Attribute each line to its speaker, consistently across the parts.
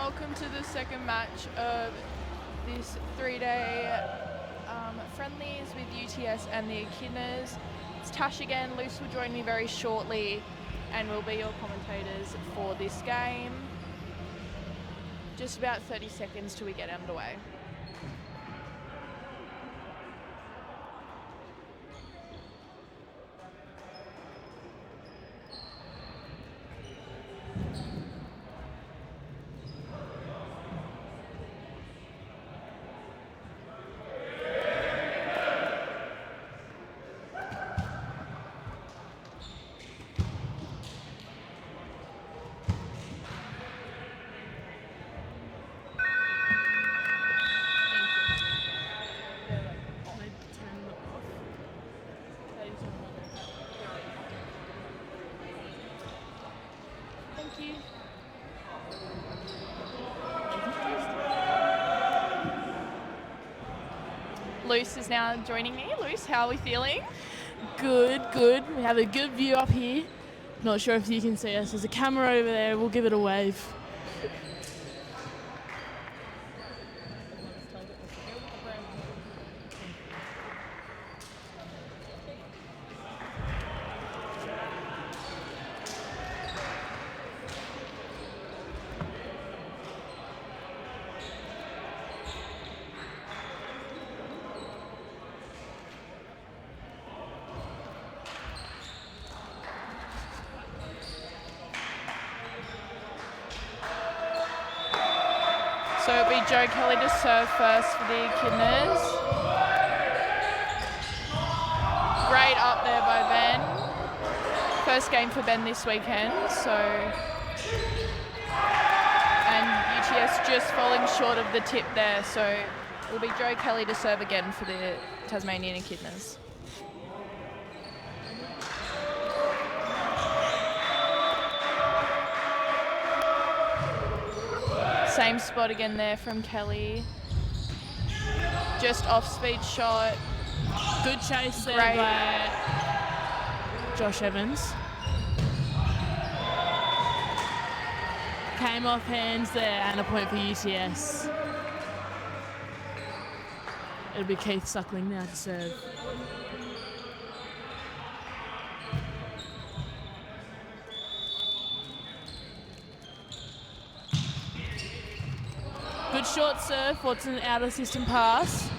Speaker 1: welcome to the second match of this three-day friendlies with UTS and the Echidnas. It's Tash again. Luce will join me very shortly and will be your commentators for this game. Just about 30 seconds till we get underway. Luce is now joining me. Luce, how are we feeling?
Speaker 2: Good. We have a good view up here. Not sure if you can see us. There's a camera over there. We'll give it a wave.
Speaker 1: So it'll be Joe Kelly to serve first for the Echidnas. Great up there by Ben. First game for Ben this weekend, so. And UTS just falling short of the tip there, so it'll be Joe Kelly to serve again for the Tasmanian Echidnas. Same spot again there from Kelly. Just off-speed shot.
Speaker 2: Good chase there by Josh Evans. Came off hands there and a point for UTS. It'll be Keith Suckling now to serve. Good short serve, what's an out-of-system pass.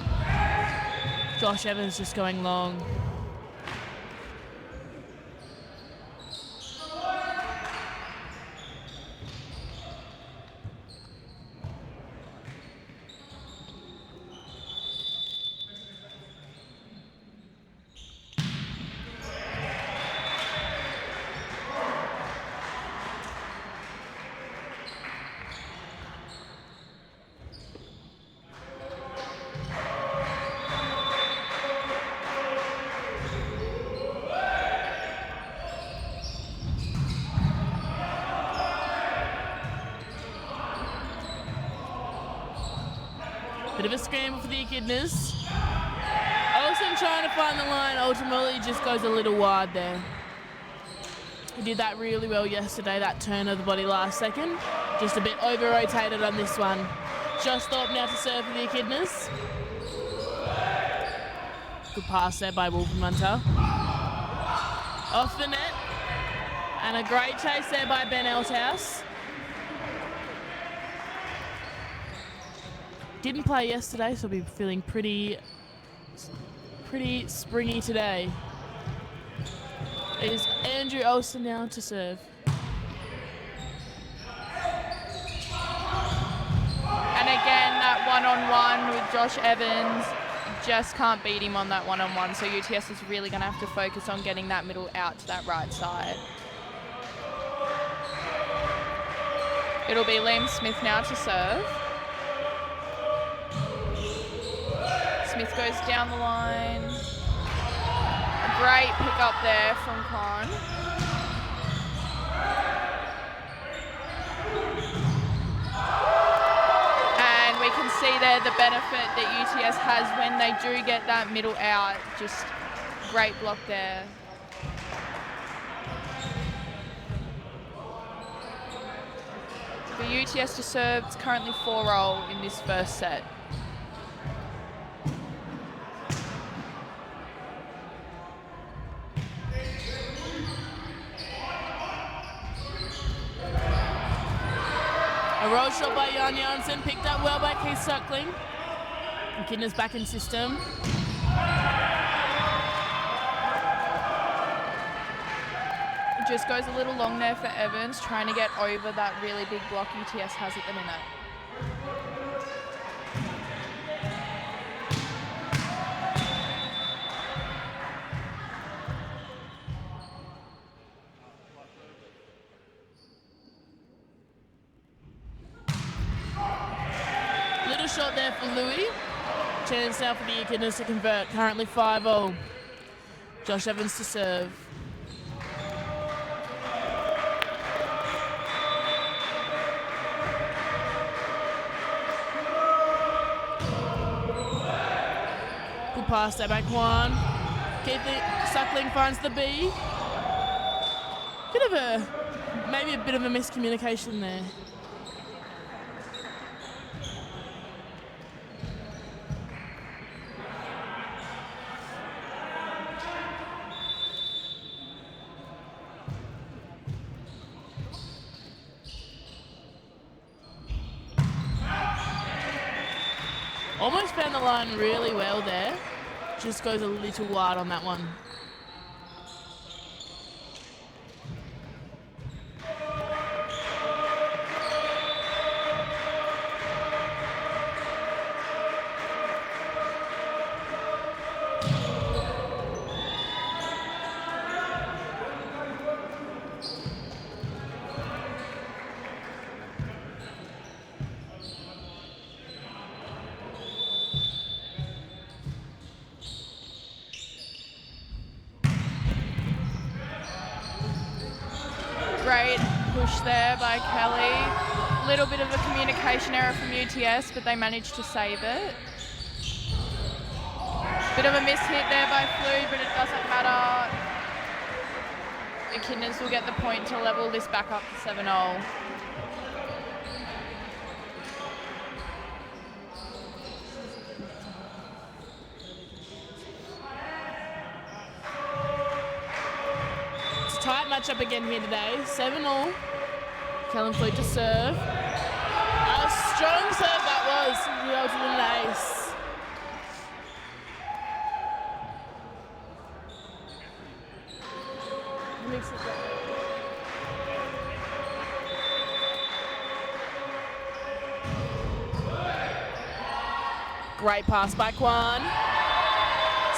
Speaker 2: Josh Evans just going long. Bit of a scramble for the Echidnas. Olsen trying to find the line, ultimately just goes a little wide there. He did that really well yesterday, that turn of the body last second. Just a bit over-rotated on this one. Josh Thorpe now to serve for the Echidnas. Good pass there by Wolfenmunter. Off the net. And a great chase there by Ben Althouse. Didn't play yesterday, so I'll be feeling pretty springy today. It is Andrew Olsen now to serve.
Speaker 1: And again, that one-on-one with Josh Evans. Just can't beat him on that one-on-one, so UTS is really going to have to focus on getting that middle out to that right side. It'll be Liam Smith now to serve. Smith goes down the line. A great pick up there from Con. And we can see there the benefit that UTS has when they do get that middle out. Just great block there. For UTS to serve, it's currently 4-all in this first set.
Speaker 2: A roll shot by Jan Janssen, picked up well by Keith Suckling. Echidnas back in system.
Speaker 1: It just goes a little long there for Evans, trying to get over that really big block UTS has at the minute.
Speaker 2: Little shot there for Louis. Chance now for the Echidnas to convert. Currently 5-0. Josh Evans to serve. Good pass there by Kwan. Suckling finds the B. Maybe a bit of a miscommunication there. Almost found the line really well there. Just goes a little wide on that one.
Speaker 1: Great push there by Kelly. Little bit of a communication error from UTS, but they managed to save it. Bit of a miss hit there by Flude, but it doesn't matter. Echidnas will get the point to level this back up to 7-0.
Speaker 2: Tight matchup again here today. 7-0. Callum Fleet to serve. A strong serve that was. He ultimately an ace. Great pass by Kwan.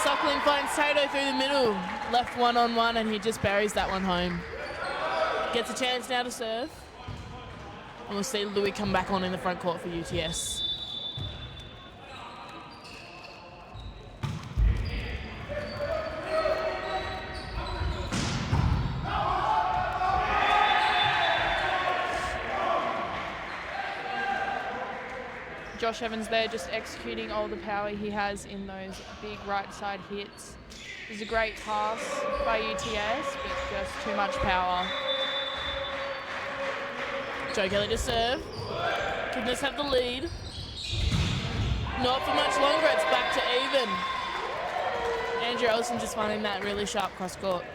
Speaker 2: Suckling finds Tato through the middle. Left one-on-one and he just buries that one home. Gets a chance now to serve. And we'll see Louis come back on in the front court for UTS.
Speaker 1: Josh Evans there just executing all the power he has in those big right side hits. It was a great pass by UTS, but just too much power.
Speaker 2: Joe Kelly to serve. Echidnas have the lead. Not for much longer, it's back to even. Andrew Ellison just finding that really sharp cross court.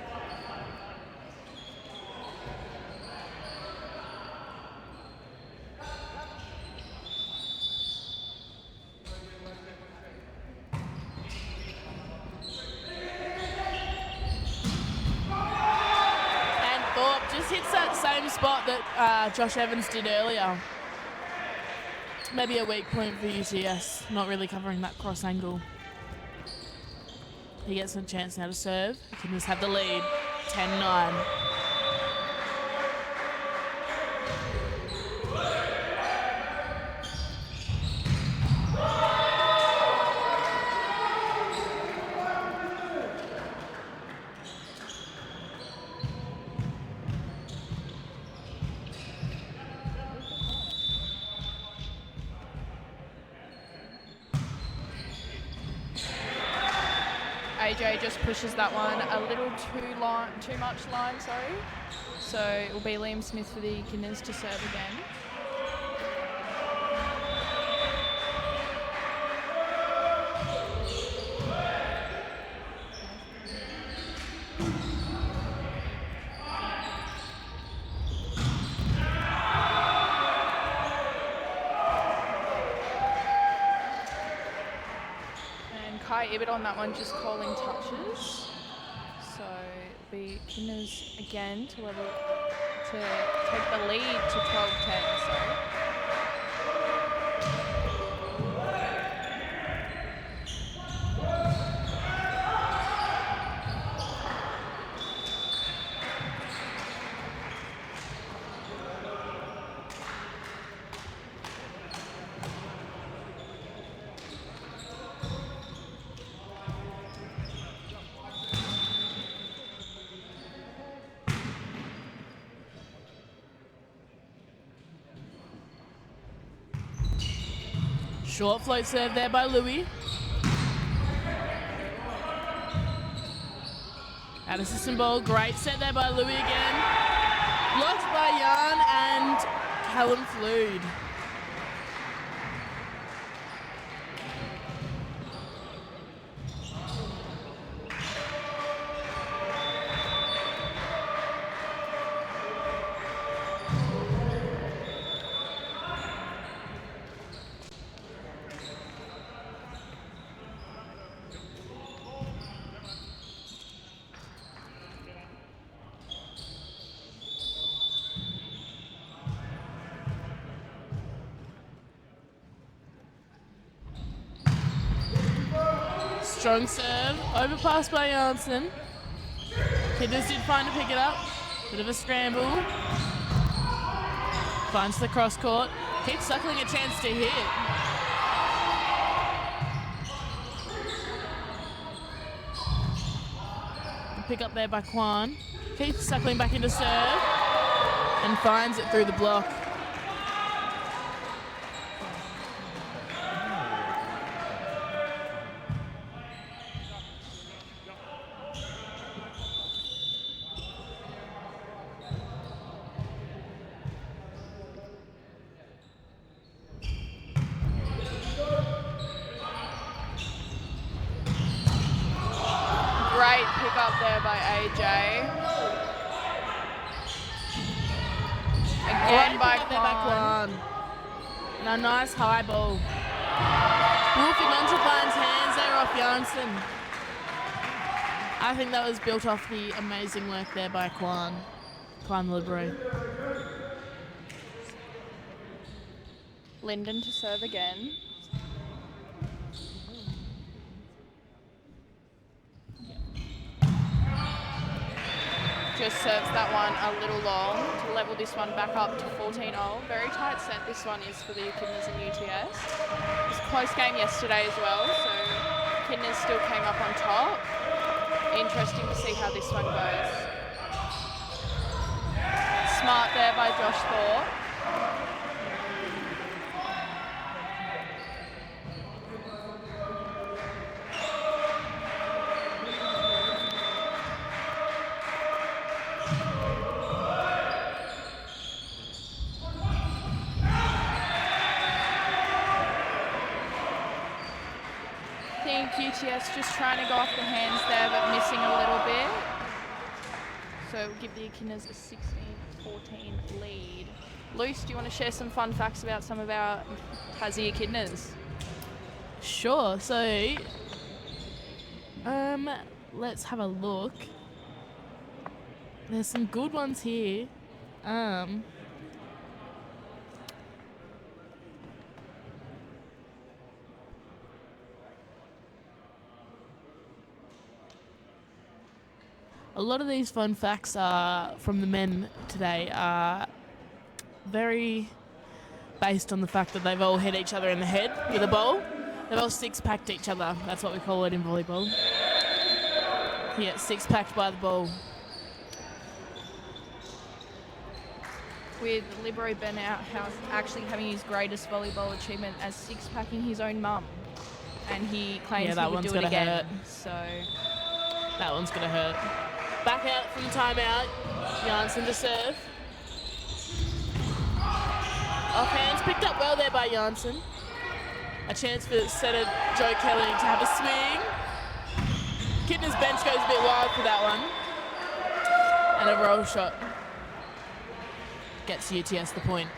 Speaker 2: Hits that same spot that Josh Evans did earlier. Maybe a weak point for UTS, not really covering that cross angle. He gets a chance now to serve. Echidnas have the lead, 10-9.
Speaker 1: AJ just pushes that one a little too much line, sorry. So it will be Liam Smith for the Echidnas to serve again. Kai Ibbett on that one, just calling touches. So the Echidnas again to take the lead to 12-10. So.
Speaker 2: Short float serve there by Louis. Out of system ball, great set there by Louis again. Blocked by Jan and Callum Flood. Strong serve, overpass by Janssen. Echidnas did find to pick it up. Bit of a scramble. Finds the cross court. Keeps suckling a chance to hit. Pick up there by Kwan. Keeps suckling back into serve. And finds it through the block.
Speaker 1: Great pick up there by AJ. Again by Kwan.
Speaker 2: And a nice high ball. Wolfie Munter finds hands there off Janssen. I think that was built off the amazing work there by Kwan Libero.
Speaker 1: Linden to serve again. Just serves that one a little long to level this one back up to 14-0. Very tight set this one is for the Echidnas and UTS. It was a close game yesterday as well, so Echidnas still came up on top. Interesting to see how this one goes. Smart there by Josh Thorpe. UTS just trying to go off the hands there, but missing a little bit. So we'll give the Echidnas a 16-14 lead. Luce, do you want to share some fun facts about some of our Tassie Echidnas?
Speaker 2: Sure. So, let's have a look. There's some good ones here. A lot of these fun facts from the men today are very based on the fact that they've all hit each other in the head with a ball. They've all six-packed each other. That's what we call it in volleyball. Yeah, six-packed by the ball.
Speaker 1: With Libero Ben Outhouse actually having his greatest volleyball achievement as six-packing his own mum. And he claims he would do it again.
Speaker 2: Hurt.
Speaker 1: So
Speaker 2: that one's going to hurt. Back out from timeout. Janssen to serve. Off hands, picked up well there by Janssen. A chance for setter Joe Kelly to have a swing. Echidnas bench goes a bit wild for that one. And a roll shot gets UTS the point.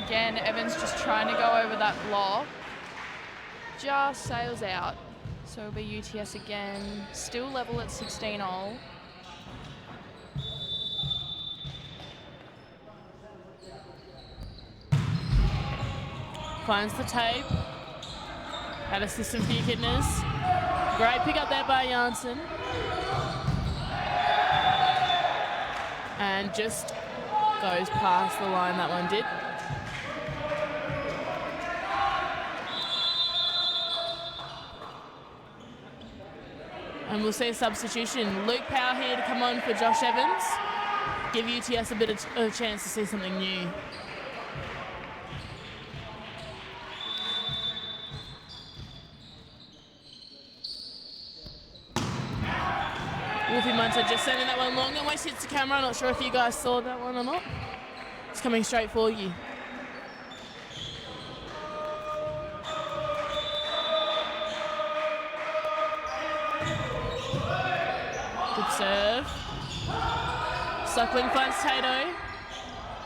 Speaker 1: Again, Evans just trying to go over that block. Just sails out. So it'll be UTS again. Still level at 16 all.
Speaker 2: Finds the tape. Had a system for Echidnas. Great pick up there by Janssen. And just goes past the line, that one did. And we'll see a substitution. Luke Power here to come on for Josh Evans. Give UTS a bit of a chance to see something new. Wolfie Munter just sending that one long. Almost hits the camera. I'm not sure if you guys saw that one or not. It's coming straight for you. Good serve. Suckling finds Tato.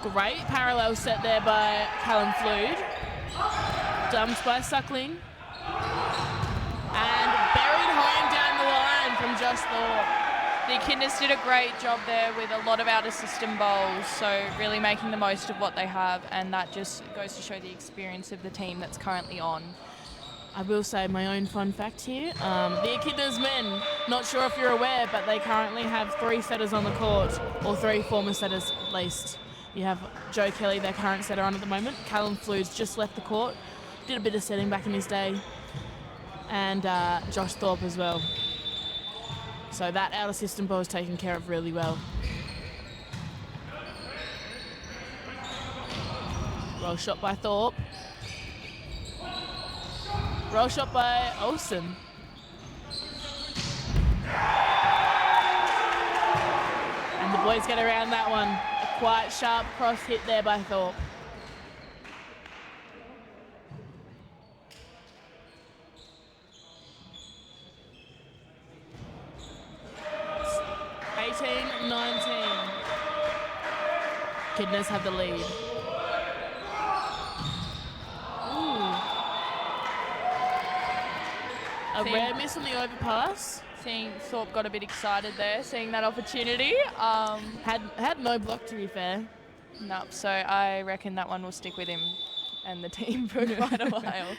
Speaker 2: Great parallel set there by Callum Flood. Dumped by Suckling. And buried home down the line from Josh Thorpe.
Speaker 1: The Echidnas did a great job there with a lot of out-of-system bowls, so really making the most of what they have, and that just goes to show the experience of the team that's currently on.
Speaker 2: I will say my own fun fact here. The Echidnas men, not sure if you're aware, but they currently have 3 setters on the court, or 3 former setters at least. You have Joe Kelly, their current setter on at the moment. Callum Flood's just left the court, did a bit of setting back in his day. And Josh Thorpe as well. So that out-of-system ball is taken care of really well. Roll shot by Thorpe. Roll shot by Olsen. And the boys get around that one. A quite sharp cross hit there by Thorpe. Echidnas have the lead. Ooh. A rare miss on the overpass.
Speaker 1: Seeing Thorpe got a bit excited there, seeing that opportunity.
Speaker 2: Had no block, to be fair.
Speaker 1: No, so I reckon that one will stick with him and the team for quite a while.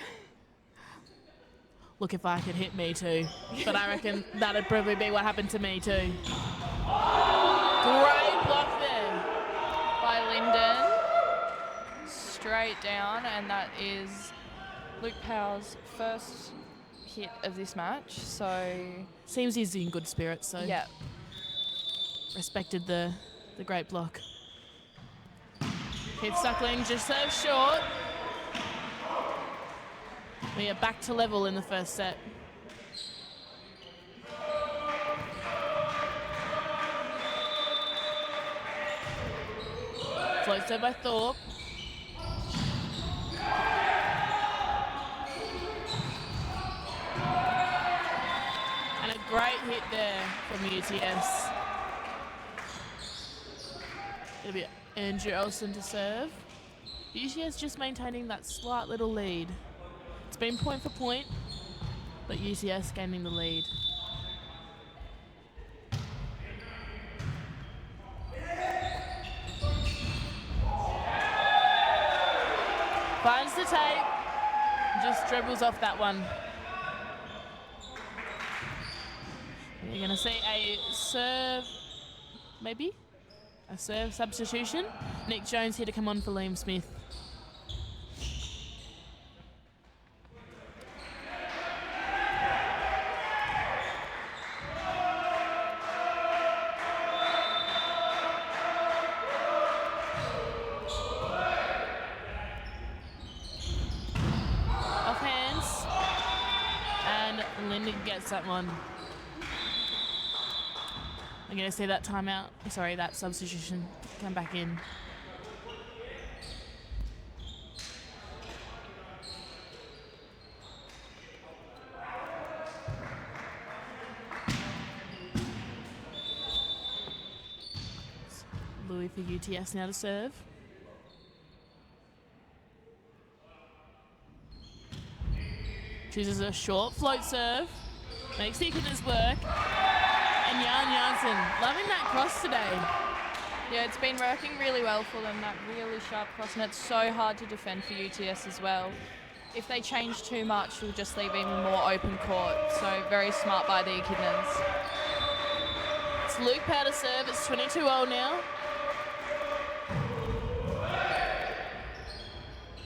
Speaker 2: Look, if I could hit me too. But I reckon that'd probably be what happened to me too. Great block there
Speaker 1: by Lyndon. Straight down, and that is Luke Power's first hit of this match. So
Speaker 2: seems he's in good spirits, so
Speaker 1: yeah.
Speaker 2: Respected the great block. Keep Suckling, just serves short. We are back to level in the first set. Floats there by Thorpe. And a great hit there from UTS. It'll be Andrew Olsen to serve. UTS just maintaining that slight little lead. It's been point for point, but UTS gaining the lead. Finds the tape, just dribbles off that one. You're going to see a serve, maybe? A serve substitution. Nick Jones here to come on for Liam Smith. Gets that one. I'm going to see that timeout. Sorry, that substitution come back in. Louis for UTS now to serve. Chooses a short float serve. Makes the Echidnas work. And Jan Janssen, loving that cross today.
Speaker 1: Yeah, it's been working really well for them, that really sharp cross, and it's so hard to defend for UTS as well. If they change too much, we'll just leave even more open court. So very smart by the Echidnas.
Speaker 2: It's Luke Powder serve. It's 22-0 now.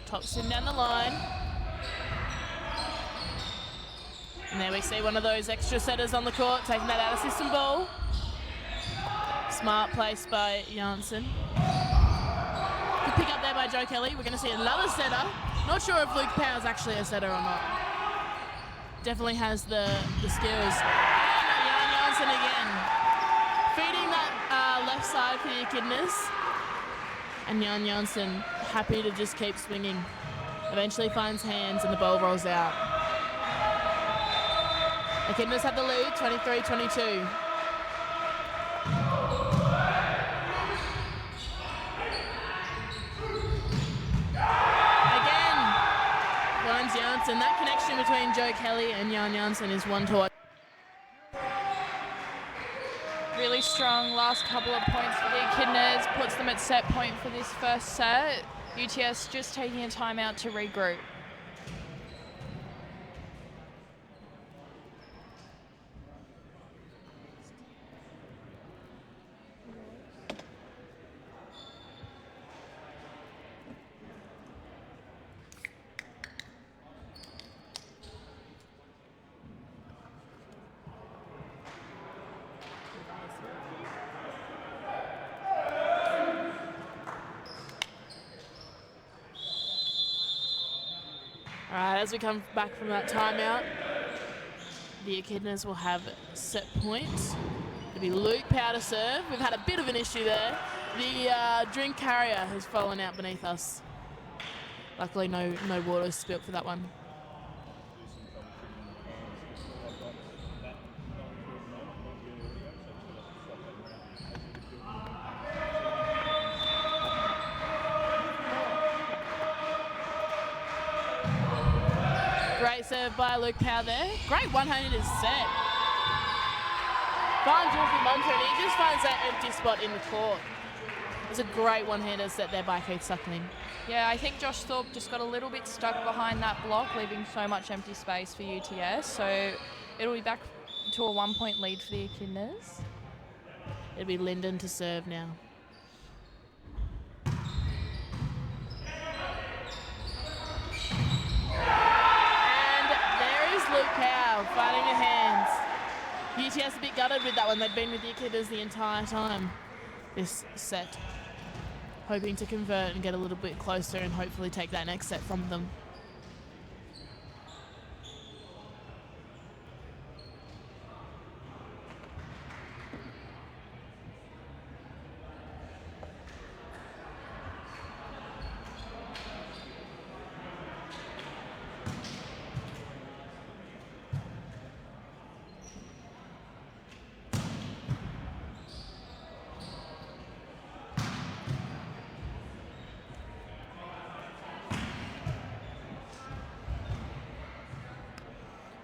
Speaker 2: Thompson down the line. And there we see one of those extra setters on the court, taking that out of system ball. Smart place by Janssen. Good pick up there by Joe Kelly. We're going to see another setter. Not sure if Luke Power's actually a setter or not. Definitely has the skills. And Jan Janssen again. Feeding that left side for the Echidnas. And Jan Janssen happy to just keep swinging. Eventually finds hands and the ball rolls out. Echidnas have the lead, 23-22. Again, finds Janssen. That connection between Joe Kelly and Jan Janssen is one to watch.
Speaker 1: Really strong last couple of points for the Echidnas, puts them at set point for this first set. UTS just taking a timeout to regroup.
Speaker 2: All right, as we come back from that timeout, the Echidnas will have set point. It'll be Luke Powder serve. We've had a bit of an issue there. The drink carrier has fallen out beneath us. Luckily, no water spilt for that one. Great serve by Luke Power there. Great one-handed set. Finds Wolfie Munter and he just finds that empty spot in the court. It's a great one-hander set there by Keith Suckling.
Speaker 1: Yeah, I think Josh Thorpe just got a little bit stuck behind that block, leaving so much empty space for UTS. So it'll be back to a 1-point lead for the Echidnas.
Speaker 2: It'll be Lyndon to serve now. Luke Powell fighting her hands. UTS a bit gutted with that one. They've been with the Echidnas the entire time this set. Hoping to convert and get a little bit closer and hopefully take that next set from them.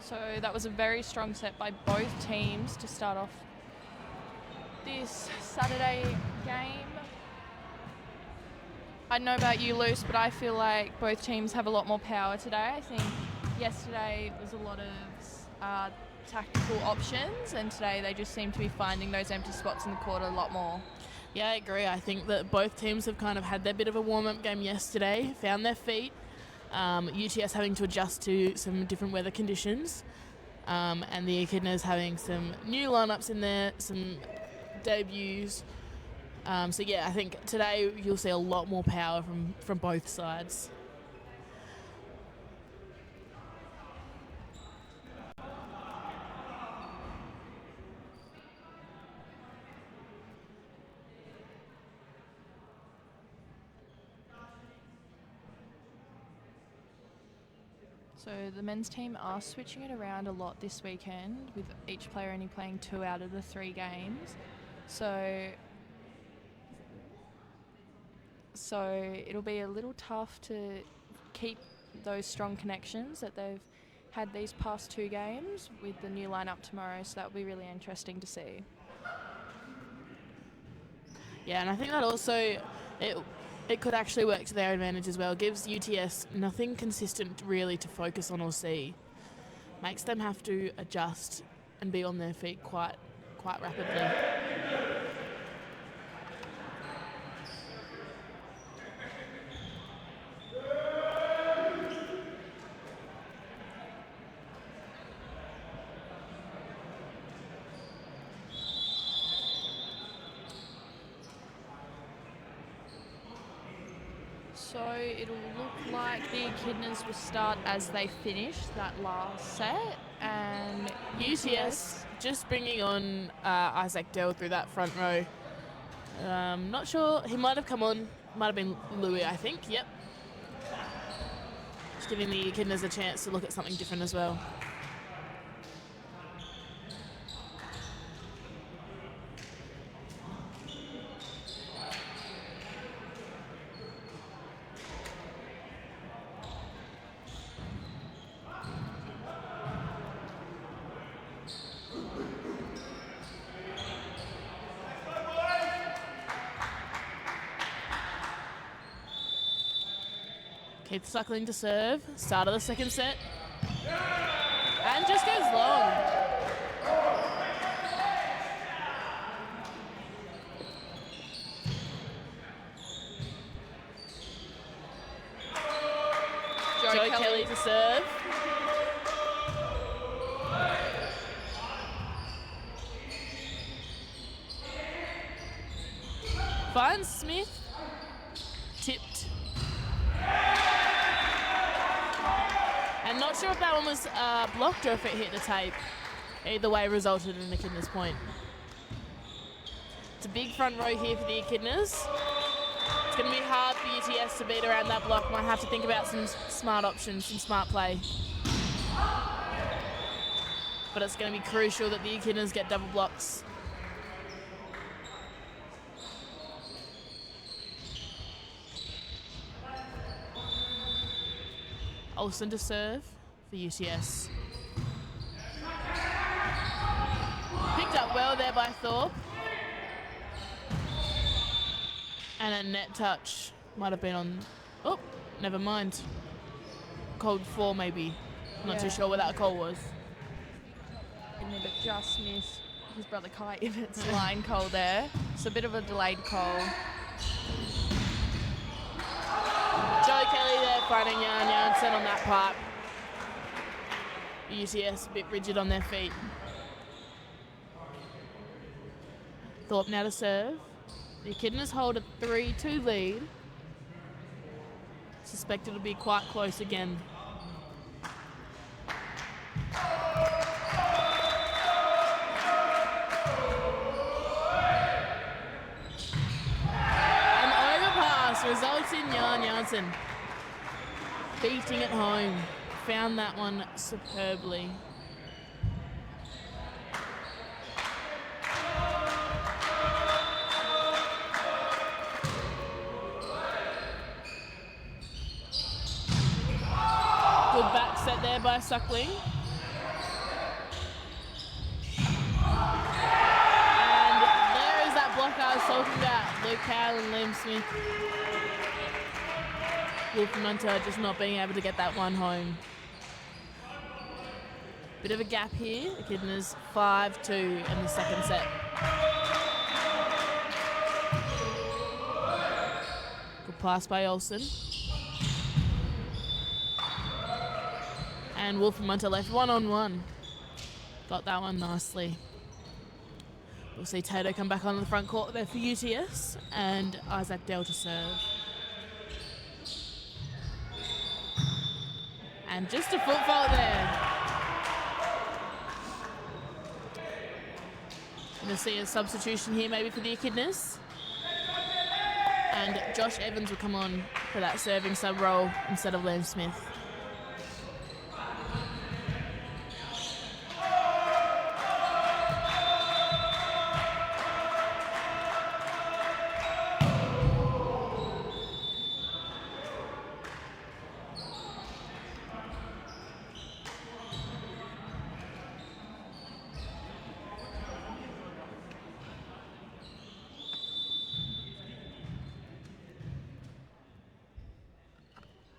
Speaker 1: So that was a very strong set by both teams to start off this Saturday game. I don't know about you, Luce, but I feel like both teams have a lot more power today. I think yesterday was a lot of tactical options, and today they just seem to be finding those empty spots in the court a lot more.
Speaker 2: Yeah, I agree. I think that both teams have kind of had their bit of a warm-up game yesterday, found their feet. UTS having to adjust to some different weather conditions, and the Echidnas having some new lineups in there, some debuts. So yeah, I think today you'll see a lot more power from both sides.
Speaker 1: So the men's team are switching it around a lot this weekend, with each player only playing 2 out of the 3 games. So it'll be a little tough to keep those strong connections that they've had these past 2 games with the new lineup tomorrow, so that will be really interesting to see.
Speaker 2: Yeah, and I think that also it could actually work to their advantage as well. It gives UTS nothing consistent really to focus on or see. Makes them have to adjust and be on their feet quite rapidly.
Speaker 1: So it'll look like the Echidnas will start as they finish that last set, and
Speaker 2: UTS just bringing on Isaac Dell through that front row. Not sure, he might have come on, might have been Louis, I think, yep. Just giving the Echidnas a chance to look at something different as well. Keith Suckling to serve. Start of the second set. And just goes long. Joe Kelly to serve. Finds Smith. Tipped. And not sure if that one was blocked or if it hit the tape. Either way resulted in Echidnas point. It's a big front row here for the Echidnas. It's going to be hard for UTS to beat around that block. Might have to think about some smart options, some smart play. But it's going to be crucial that the Echidnas get double blocks. Olsen to serve for UTS. Picked up well there by Thorpe. And a net touch. Might have been on... Oh, never mind. Cold 4 maybe. Not too sure where that call was.
Speaker 1: But just missed his brother Kai Ibbot's line call there. So a bit of a delayed call.
Speaker 2: Joe Kelly there finding Jansen on that part. UTS a bit rigid on their feet. Thorpe now to serve. The Echidnas hold a 3-2 lead. Suspect it'll be quite close again. An overpass results in Jan Jansen beating it home. Found that one superbly. Good back set there by Suckling. And there is that block I was talking about. Luke Howell and Liam Smith. Wolf Munter just not being able to get that one home. Bit of a gap here. Echidnas 5-2 in the second set. Good pass by Olsen. And Wolf Munter left 1-on-1. Got that one nicely. We'll see Tato come back on the front court there for UTS and Isaac Dell to serve. And just a foot fault there. Going to see a substitution here maybe for the Echidnas. And Josh Evans will come on for that serving sub role instead of Liam Smith.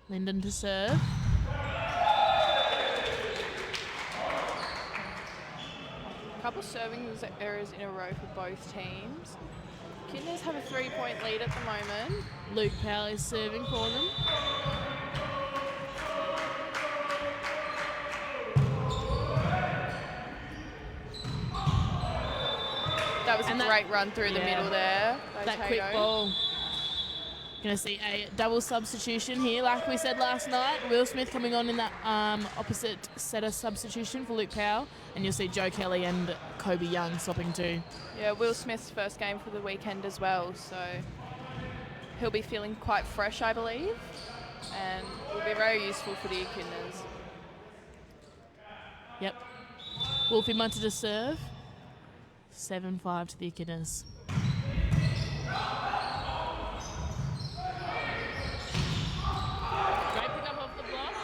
Speaker 2: Linden to serve.
Speaker 1: A couple serving errors in a row for both teams. Echidnas have a 3-point lead at the moment.
Speaker 2: Luke Powell is serving for them.
Speaker 1: That was a great run through the middle there.
Speaker 2: That quick ball. Going to see a double substitution here. Like we said last night, Will Smith coming on in that opposite setter substitution for Luke Powell. And you'll see Joe Kelly and Kobe Young swapping too.
Speaker 1: Yeah, Will Smith's first game for the weekend as well. So he'll be feeling quite fresh, I believe. And will be very useful for the Echidnas.
Speaker 2: Yep. Wolfie Munter to serve. 7-5 to the Echidnas. Great pick up off the block.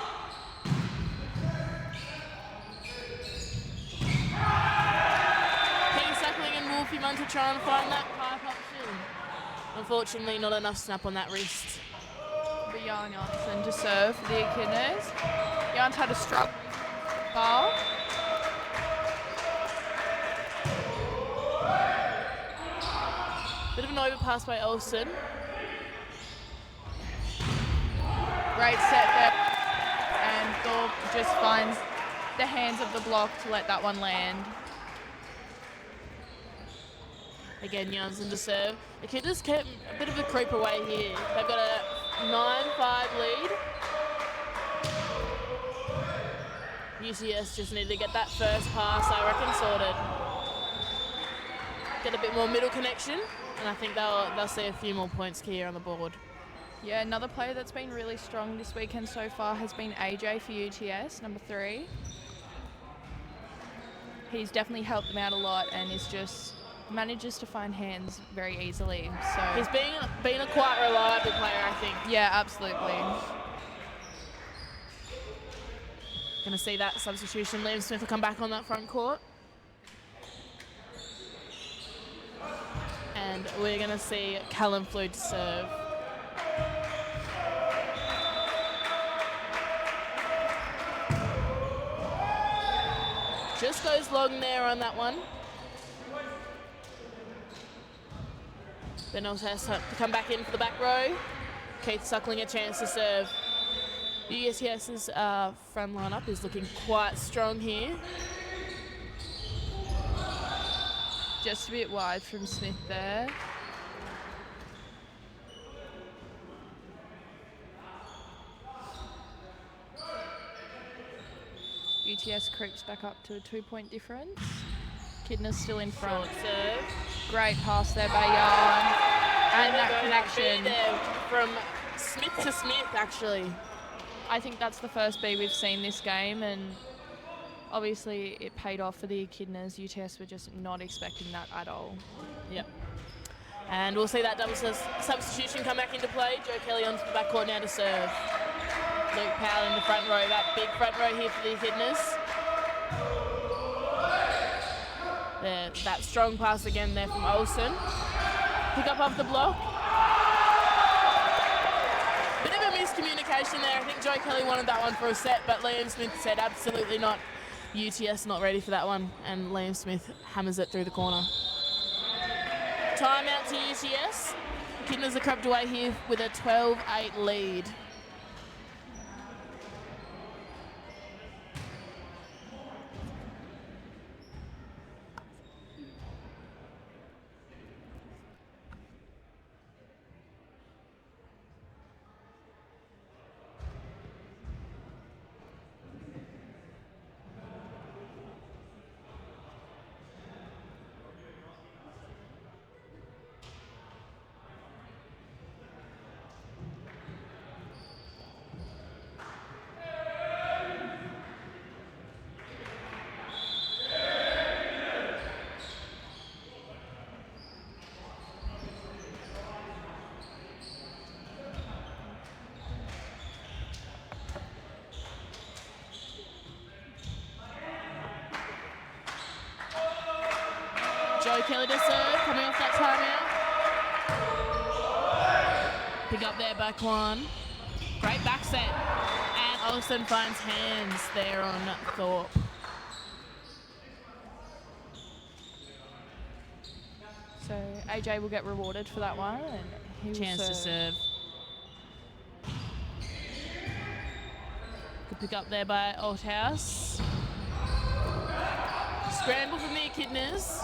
Speaker 2: Penny Suckling and Wolfie Munter trying to find that pipe option. Unfortunately, not enough snap on that wrist.
Speaker 1: Jan Janssen to serve for the Echidnas. Jan's had a struggle foul.
Speaker 2: Bit of an overpass by Olsen.
Speaker 1: Great set there. And Thorpe just finds the hands of the block to let that one land.
Speaker 2: Again, Janssen to serve. The Echidnas kept a bit of a creep away here. They've got a 9-5 lead. UTS just need to get that first pass, I reckon, sorted. Get a bit more middle connection, and I think they'll see a few more points here on the board.
Speaker 1: Yeah, another player that's been really strong this weekend so far has been AJ for UTS, number 3. He's definitely helped them out a lot and is just manages to find hands very easily. So
Speaker 2: he's been a quite reliable player, I think.
Speaker 1: Yeah, absolutely.
Speaker 2: Going to see that substitution. Liam Smith will come back on that front court. And we're going to see Callum Flew to serve. Just goes long there on that one. Then also has to come back in for the back row. Keith Suckling a chance to serve. UTS's front lineup is looking quite strong here.
Speaker 1: Just a bit wide from Smith there. UTS creeps back up to a 2-point difference. Echidnas still in front.
Speaker 2: Short serve.
Speaker 1: Great pass there by Yarn. And that connection.
Speaker 2: There from Smith to Smith, actually.
Speaker 1: I think that's the first B we've seen this game, and obviously it paid off for the Echidnas. UTS were just not expecting that at all.
Speaker 2: Yep. And we'll see that double substitution come back into play. Joe Kelly onto the backcourt now to serve. Luke Powell in the front row, that big front row here for the Echidnas. There, that strong pass again there from Olsen. Pick up off the block. Bit of a miscommunication there. I think Joe Kelly wanted that one for a set, but Liam Smith said absolutely not. UTS not ready for that one, and Liam Smith hammers it through the corner. Timeout to UTS. Echidnas are crept away here with a 12-8 lead. Joe Kelly to serve, coming off that timeout. Pick up there by Kwan. Great back set. And Olsen finds hands there on Thorpe.
Speaker 1: So AJ will get rewarded for that one, and he will
Speaker 2: Chance to serve. Good pick up there by Althouse. Scramble from the Echidnas.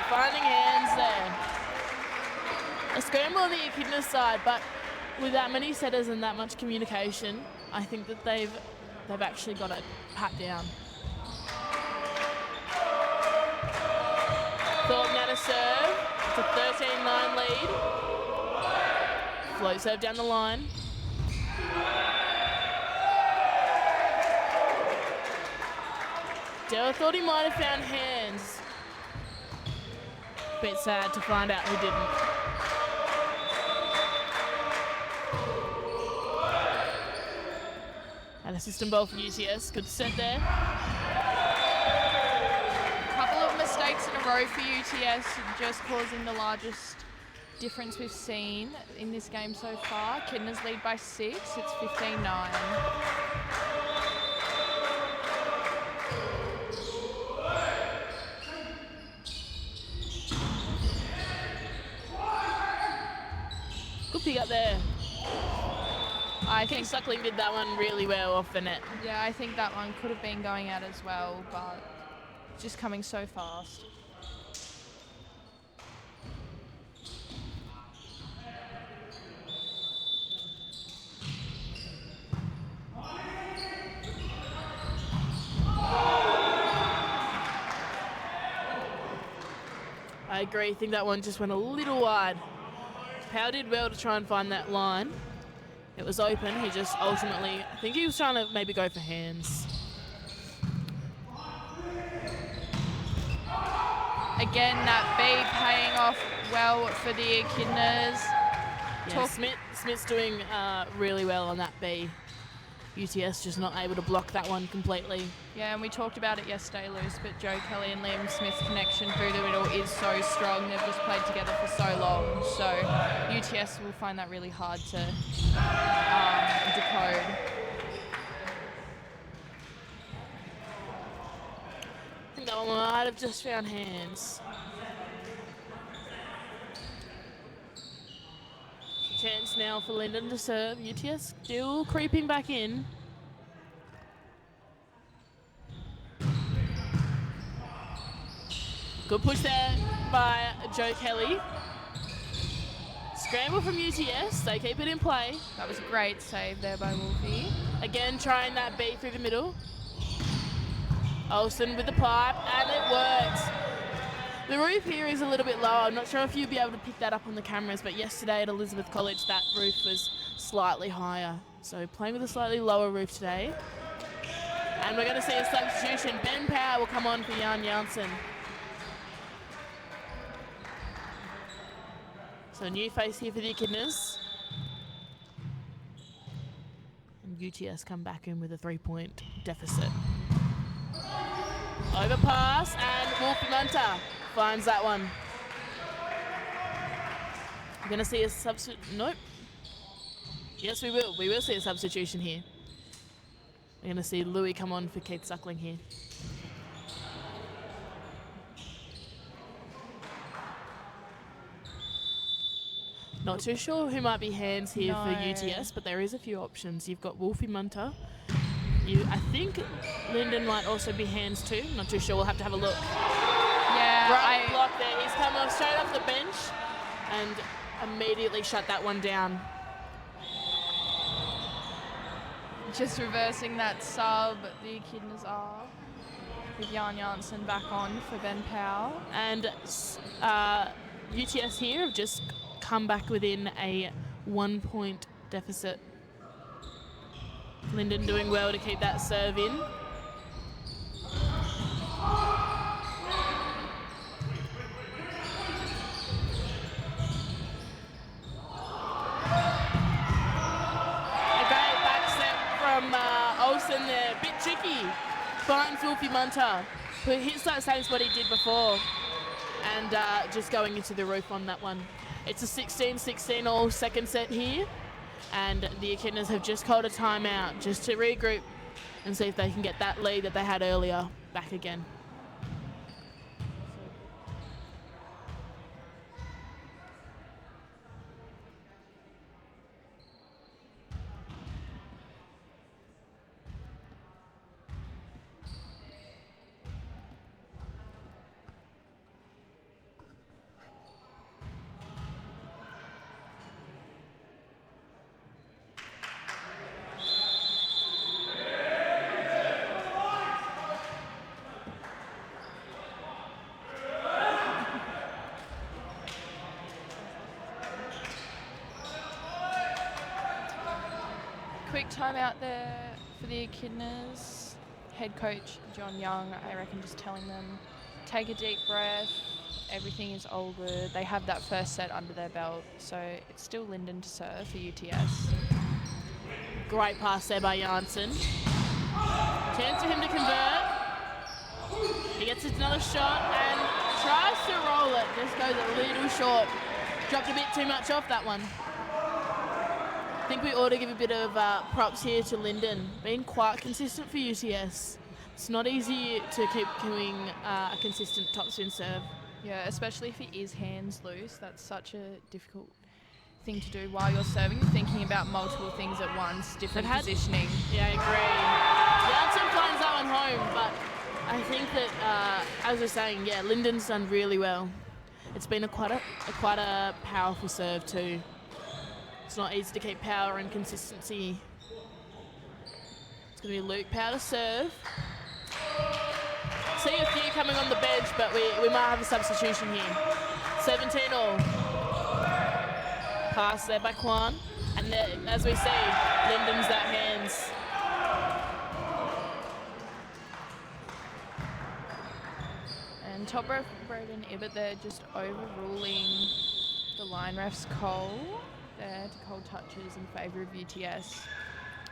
Speaker 2: Finding hands there. A scramble on the Echidna side, but with that many setters and that much communication, I think that they've actually got it pat down. Thorpe now to serve. It's a 13-9 lead. Float serve down the line. Dale thought he might have found hands. Bit sad to find out he didn't. And a system ball for UTS. Good set there.
Speaker 1: A couple of mistakes in a row for UTS, just causing the largest difference we've seen in this game so far. Echidnas lead by 6. It's 15-9.
Speaker 2: Pick up there.
Speaker 1: I think
Speaker 2: Suckling did that one really well off the net.
Speaker 1: Yeah, I think that one could have been going out as well, but just coming so fast.
Speaker 2: I agree. I think that one just went a little wide. Powell did well to try and find that line. It was open. He just ultimately, I think he was trying to maybe go for hands.
Speaker 1: Again, that B paying off well for the Echidnas.
Speaker 2: Yeah, Smith's doing really well on that B. UTS just not able to block that one completely.
Speaker 1: Yeah, and we talked about it yesterday, Luce, but Joe Kelly and Liam Smith's connection through the middle is so strong. They've just played together for so long. So UTS will find that really hard to decode.
Speaker 2: I think that one might have just found hands. Chance now for Lyndon to serve. UTS still creeping back in. Good push there by Joe Kelly. Scramble from UTS. They keep it in play.
Speaker 1: That was a great save there by Wolfie.
Speaker 2: Again, trying that B through the middle. Olsen with the pipe, and it works. The roof here is a little bit lower. I'm not sure if you'll be able to pick that up on the cameras, but yesterday at Elizabeth College, that roof was slightly higher. So playing with a slightly lower roof today. And we're going to see a substitution. Ben Power will come on for Jan Janssen. So new face here for the Echidnas. And UTS come back in with a 3-point deficit. Overpass, and Wolfie Munter finds that one. We're going to see a substitute. Nope. Yes, we will. We will see a substitution here. We're going to see Louis come on for Keith Suckling here. Not too sure who might be hands here for UTS, but there is a few options. You've got Wolfie Munter. I think Lyndon might also be hands too. Not too sure. We'll have to have a look.
Speaker 1: Yeah,
Speaker 2: right block there. He's come off straight off the bench and immediately shut that one down.
Speaker 1: Just reversing that sub, the Echidnas are. With Jan Janssen back on for Ben Powell.
Speaker 2: And UTS here have just come back within a 1-point deficit. Lyndon doing well to keep that serve in. A great back set from Olsen there. A bit tricky. Finds Wolfie Munter, who hits that same spot he did before. And just going into the roof on that one. It's a 16-16 all second set here. And the Echidnas have just called a timeout just to regroup and see if they can get that lead that they had earlier back again.
Speaker 1: Quick timeout there for the Echidnas. Head coach John Young, I reckon, just telling them, take a deep breath. Everything is all good. They have that first set under their belt, so it's still Linden to serve for UTS.
Speaker 2: Great pass there by Janssen. Chance for him to convert. He gets another shot and tries to roll it. Just goes a little short. Dropped a bit too much off that one. I think we ought to give a bit of props here to Linden. Been quite consistent for UTS. It's not easy to keep doing a consistent topspin serve.
Speaker 1: Yeah, especially if he is hands loose. That's such a difficult thing to do while you're serving, thinking about multiple things at once, different positioning.
Speaker 2: Yeah, I agree. Janssen finds that one home, but I think that, as we're saying, yeah, Linden's done really well. It's been quite a powerful serve too. It's not easy to keep power and consistency. It's going to be Luke Power to serve. See a few coming on the bench, but we might have a substitution here. 17 all. Pass there by Kwan. And then, as we see, Linden's that hands.
Speaker 1: And top ref Braden Ibbett there just overruling the line ref's call there to call touches in favour of UTS.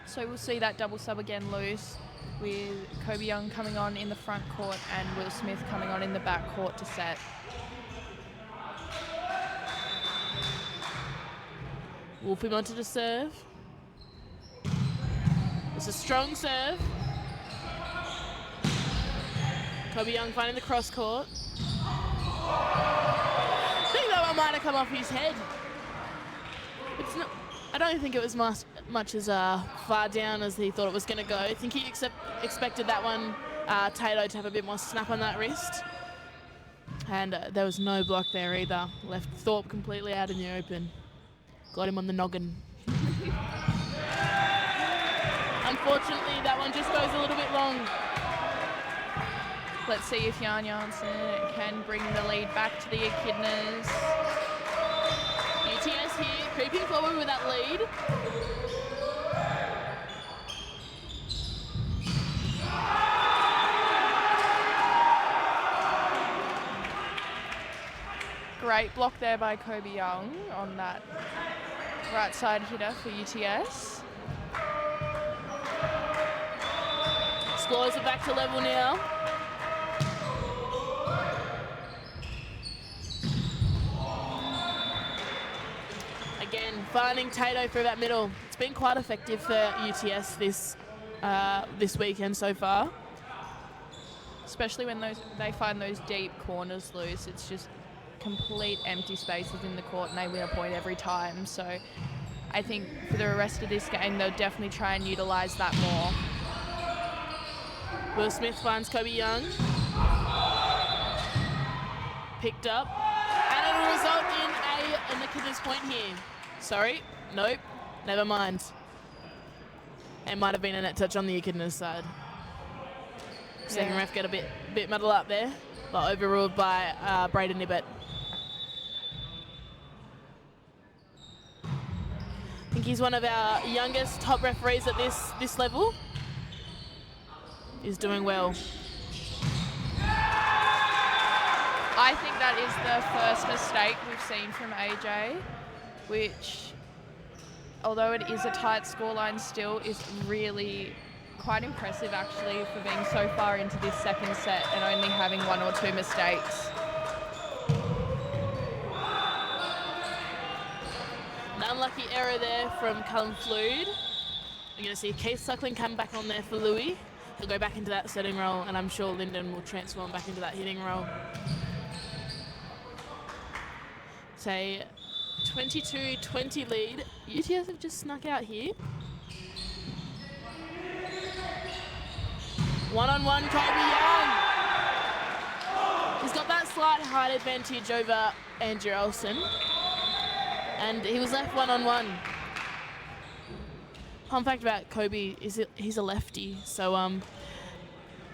Speaker 1: So we'll see that double sub again loose, with Kobe Young coming on in the front court and Will Smith coming on in the back court to set.
Speaker 2: Wolfie wanted to serve. It's a strong serve. Kobe Young finding the cross court. I think that one might have come off his head. It's not, I don't think it was much as far down as he thought it was going to go. I think he expected that one, Tato, to have a bit more snap on that wrist. And there was no block there either. Left Thorpe completely out in the open. Got him on the noggin. Unfortunately, that one just goes a little bit long.
Speaker 1: Let's see if Jan Janssen can bring the lead back to the Echidnas.
Speaker 2: UTS here, creeping forward with that lead.
Speaker 1: Great block there by Kobe Young on that right side hitter for UTS.
Speaker 2: Scores are back to level now. Again, finding Tato through that middle. It's been quite effective for UTS this weekend so far.
Speaker 1: Especially when they find those deep corners loose. It's just complete empty spaces in the court and they win a point every time. So I think for the rest of this game, they'll definitely try and utilise that more.
Speaker 2: Will Smith finds Kobe Young. Picked up. And it'll result in a Echidnas point here. Sorry, nope, never mind. It might have been a net touch on the Echidnas side. Second ref get a bit muddled up there, but overruled by Braden Ibbett. I think he's one of our youngest top referees at this level. Is doing well.
Speaker 1: I think that is the first mistake we've seen from AJ, which, although it is a tight scoreline still, is really quite impressive actually for being so far into this second set and only having 1 or 2 mistakes.
Speaker 2: An unlucky error there from Callum Flood. We're going to see Keith Suckling come back on there for Louis. He'll go back into that setting role, and I'm sure Lyndon will transform back into that hitting role. Say 22-20 lead. UTS have just snuck out here. One-on-one, Kobe Young. He's got that slight height advantage over Andrew Olsen. And he was left one-on-one. Fun fact about Kobe is he's a lefty, so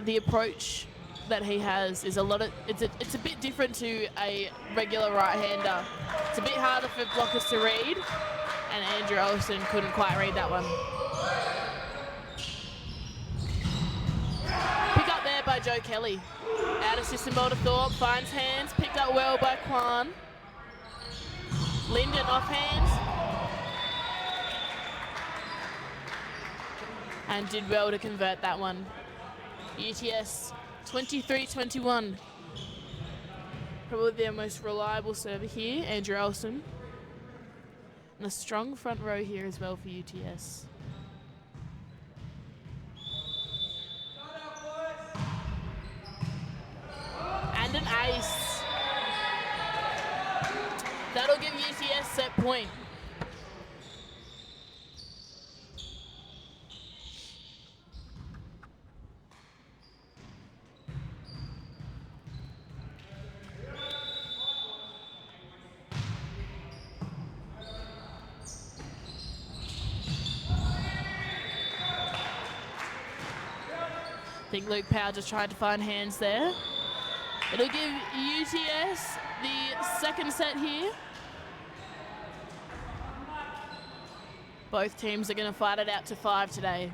Speaker 2: the approach that he has is it's a bit different to a regular right-hander. It's a bit harder for blockers to read, and Andrew Olsen couldn't quite read that one. Pick up there by Joe Kelly. Out of system ball to Thorpe, finds hands, picked up well by Kwan. Lyndon off hands. And did well to convert that one. UTS 23-21. Probably their most reliable server here, Andrew Olsen. And a strong front row here as well for UTS. And an ace. That'll give UTS set point. I think Luke Powell just tried to find hands there. It'll give UTS the second set here. Both teams are going to fight it out to 5 today.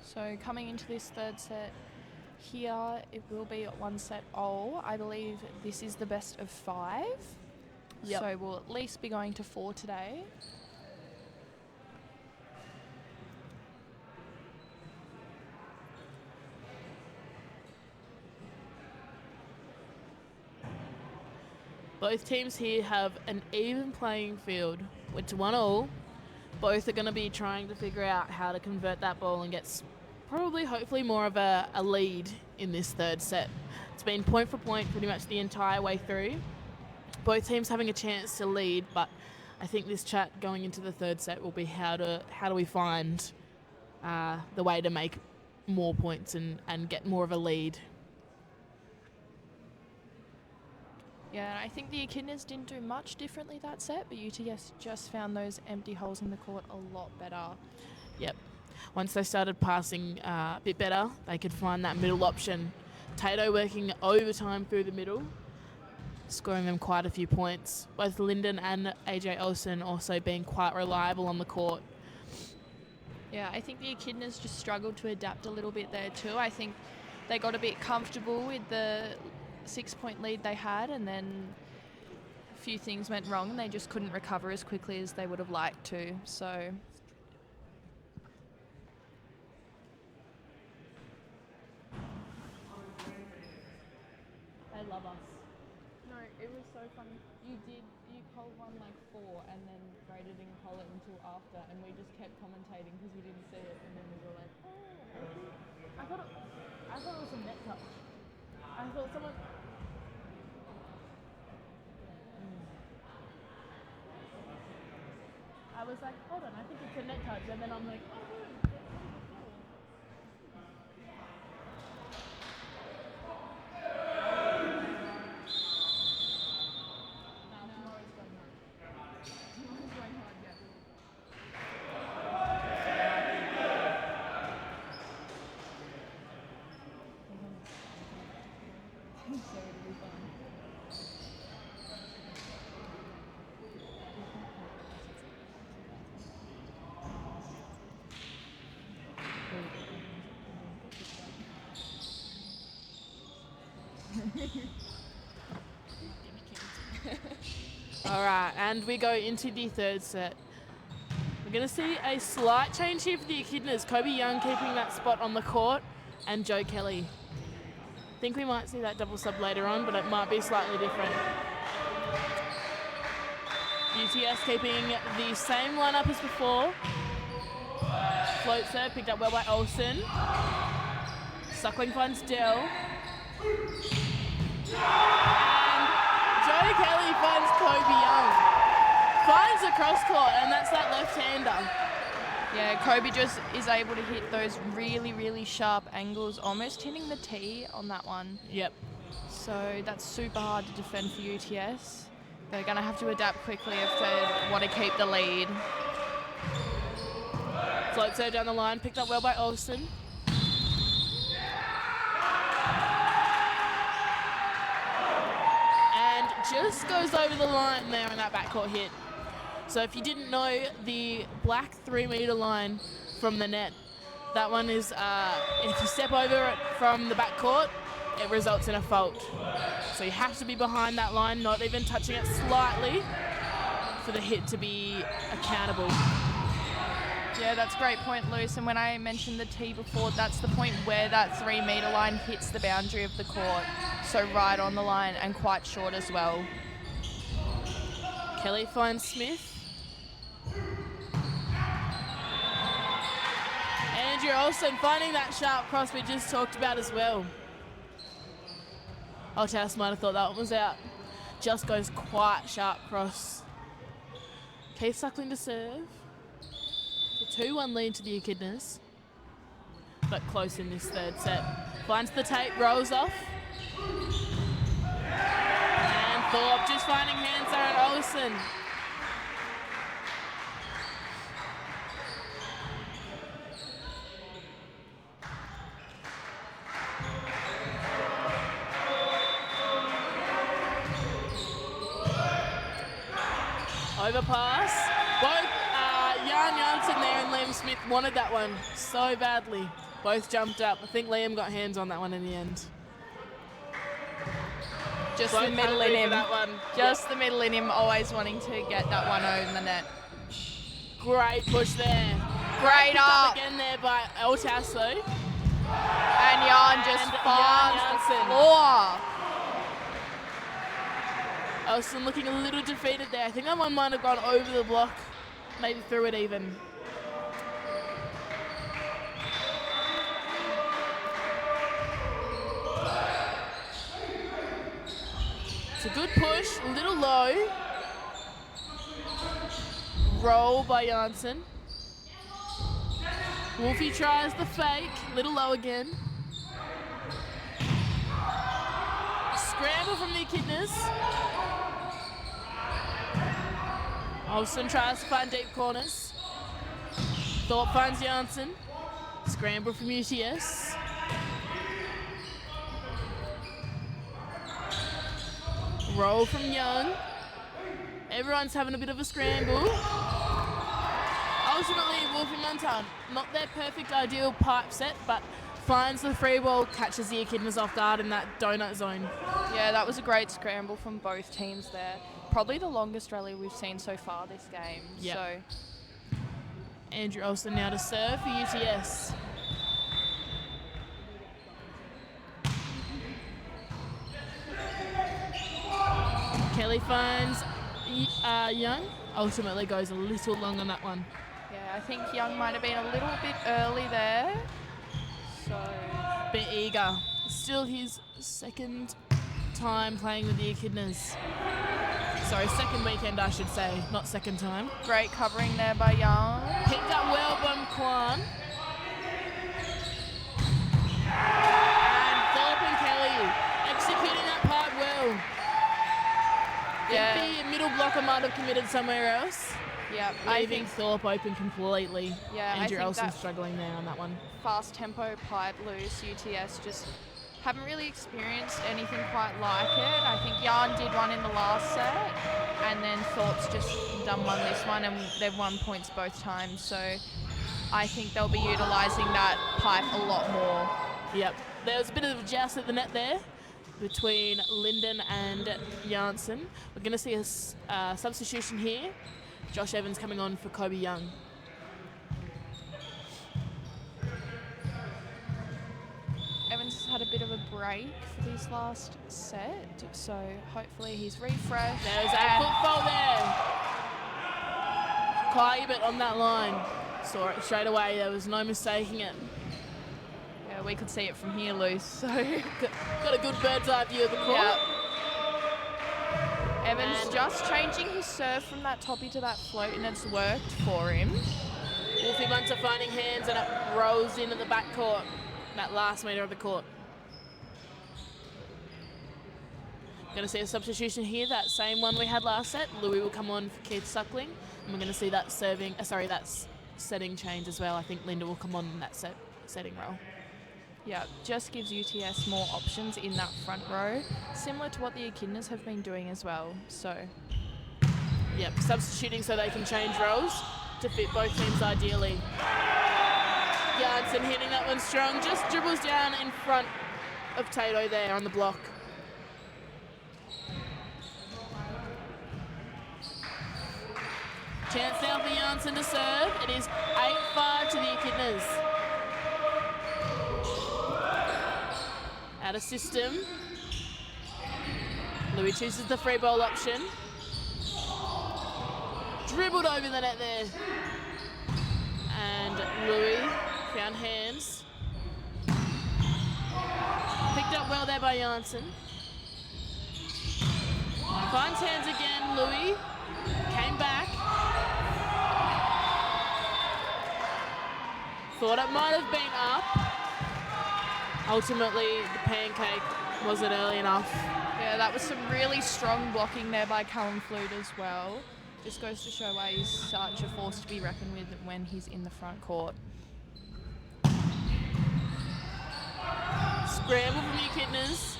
Speaker 1: So coming into this third set here, it will be at 1 set all. I believe this is the best of 5.
Speaker 2: Yep.
Speaker 1: So we'll at least be going to 4 today.
Speaker 2: Both teams here have an even playing field. It's 1-all. Both are going to be trying to figure out how to convert that ball and get probably, hopefully, more of a lead in this third set. It's been point for point pretty much the entire way through. Both teams having a chance to lead, but I think this chat going into the third set will be how do we find the way to make more points and get more of a lead.
Speaker 1: Yeah, I think the Echidnas didn't do much differently that set, but UTS just found those empty holes in the court a lot better.
Speaker 2: Yep. Once they started passing a bit better, they could find that middle option. Tato working overtime through the middle, scoring them quite a few points. Both Lyndon and AJ Olsen also being quite reliable on the court.
Speaker 1: Yeah, I think the Echidnas just struggled to adapt a little bit there too. I think they got a bit comfortable with the 6-point lead they had, and then a few things went wrong and they just couldn't recover as quickly as they would have liked to. So
Speaker 2: They love us.
Speaker 1: no, it was so funny. You called one like 4 and then Brady didn't call it until after, and we just kept commentating because we didn't see it, and then we were like, oh,
Speaker 2: I thought it was a net touch. I thought someone. I was like, hold on, I think it's a net touch, and then I'm like, oh. All right, and we go into the third set. We're going to see a slight change here for the Echidnas. Kobe Young keeping that spot on the court, and Joe Kelly. I think we might see that double sub later on, but it might be slightly different. UTS keeping the same lineup as before. Float serve picked up well by Olsen. Suckling finds Dell. And Joe Kelly finds Kobe Young. Finds the cross court, and that's that left-hander.
Speaker 1: Yeah, Kobe just is able to hit those really, really sharp angles, almost hitting the tee on that one.
Speaker 2: Yep.
Speaker 1: So that's super hard to defend for UTS. They're going to have to adapt quickly if they want to keep the lead.
Speaker 2: Float serve down the line, picked up well by Olsen. And just goes over the line there on that backcourt hit. So if you didn't know, the black 3 metre line from the net, that one is, if you step over it from the backcourt, it results in a fault. So you have to be behind that line, not even touching it slightly, for the hit to be accountable.
Speaker 1: Yeah, that's a great point, Luce. And when I mentioned the tee before, that's the point where that 3 metre line hits the boundary of the court. So right on the line and quite short as well.
Speaker 2: Kelly finds Smith. Andrew Olsen finding that sharp cross we just talked about as well. TAS might have thought that one was out. Just goes quite sharp cross. Keith Suckling to serve. The 2-1 lead to the Echidnas. But close in this third set. Finds the tape, rolls off. And Thorpe just finding hands there at Olsen. Overpass. Both Jan Janssen there and Liam Smith wanted that one so badly. Both jumped up. I think Liam got hands on that one in the end.
Speaker 1: Just
Speaker 2: Both
Speaker 1: the middle in him.
Speaker 2: that one.
Speaker 1: Just the middle in him, always wanting to get that one over the net.
Speaker 2: Great push there.
Speaker 1: Great up.
Speaker 2: Again there by TAS though.
Speaker 1: And Jan just finds the
Speaker 2: Janssen.
Speaker 1: floor.
Speaker 2: Olsen looking a little defeated there. I think that one might have gone over the block, maybe through it even. It's a good push, a little low. Roll by Janssen. Wolfie tries the fake, little low again. Scramble from the Echidnas. Olsen tries to find deep corners. Thorpe finds Janssen. Scramble from UTS. Roll from Young. Everyone's having a bit of a scramble. Ultimately, Wolfie Montan, not their perfect ideal pipe set, but finds the free ball, catches the Echidnas off guard in that donut zone.
Speaker 1: Yeah, that was a great scramble from both teams there. Probably the longest rally we've seen so far this game.
Speaker 2: Yep.
Speaker 1: So
Speaker 2: Andrew Olsen now to serve for UTS. Kelly finds Young. Ultimately goes a little long on that one.
Speaker 1: yeah, I think Young might have been a little bit early there. So
Speaker 2: Bit eager. Still his second time playing with the Echidnas. Sorry, second weekend I should say, not second time.
Speaker 1: great covering there by Young.
Speaker 2: Picked up well by Kwan. And Thorpe and Kelly executing that part well.
Speaker 1: Yeah.
Speaker 2: The middle blocker might have committed somewhere else.
Speaker 1: Yeah,
Speaker 2: Leaving Thorpe open completely.
Speaker 1: Yeah, I
Speaker 2: Andrew
Speaker 1: think
Speaker 2: Olsen
Speaker 1: that-
Speaker 2: struggling there on that one.
Speaker 1: fast tempo pipe loose. UTS just haven't really experienced anything quite like it. I think Jan did one in the last set, and then Thorpe's just done one this one, and they've won points both times. So I think they'll be utilising that pipe a lot more.
Speaker 2: Yep. There was a bit of a joust at the net there. between Linden and Janssen. We're going to see a substitution here. Josh Evans coming on for Kobe Young.
Speaker 1: Evans has had a bit of a break for this last set, so hopefully he's refreshed.
Speaker 2: There's a foot fault there. But on that line. Saw it straight away. There was no mistaking it.
Speaker 1: Yeah, we could see it from here, Luce. So
Speaker 2: got a good bird's eye view of the court.
Speaker 1: Yep. Evans just changing his serve from that toppy to that float, and it's worked for him.
Speaker 2: Wolfie Munter finding hands, and it rolls in at the back court, that last metre of the court. Going to see a substitution here, that same one we had last set. Louis will come on for Keith Suckling, and we're going to see that setting change as well. I think Linda will come on in that setting role.
Speaker 1: Yeah, just gives UTS more options in that front row, similar to what the Echidnas have been doing as well. So,
Speaker 2: yep, substituting so they can change roles to fit both teams ideally. Janssen hitting that one strong, just dribbles down in front of Tato there on the block. Chance now for Janssen to serve. It is 8-5 to the Echidnas. Out of system. Louis chooses the free ball option. Dribbled over the net there. And Louis found hands. Picked up well there by Janssen. Finds hands again, Louis. Came back. Thought it might have been up. Ultimately, the pancake wasn't early enough.
Speaker 1: Yeah, that was some really strong blocking there by Callum Flood as well. Just goes to show why he's such a force to be reckoned with when he's in the front court.
Speaker 2: Scramble from the Echidnas.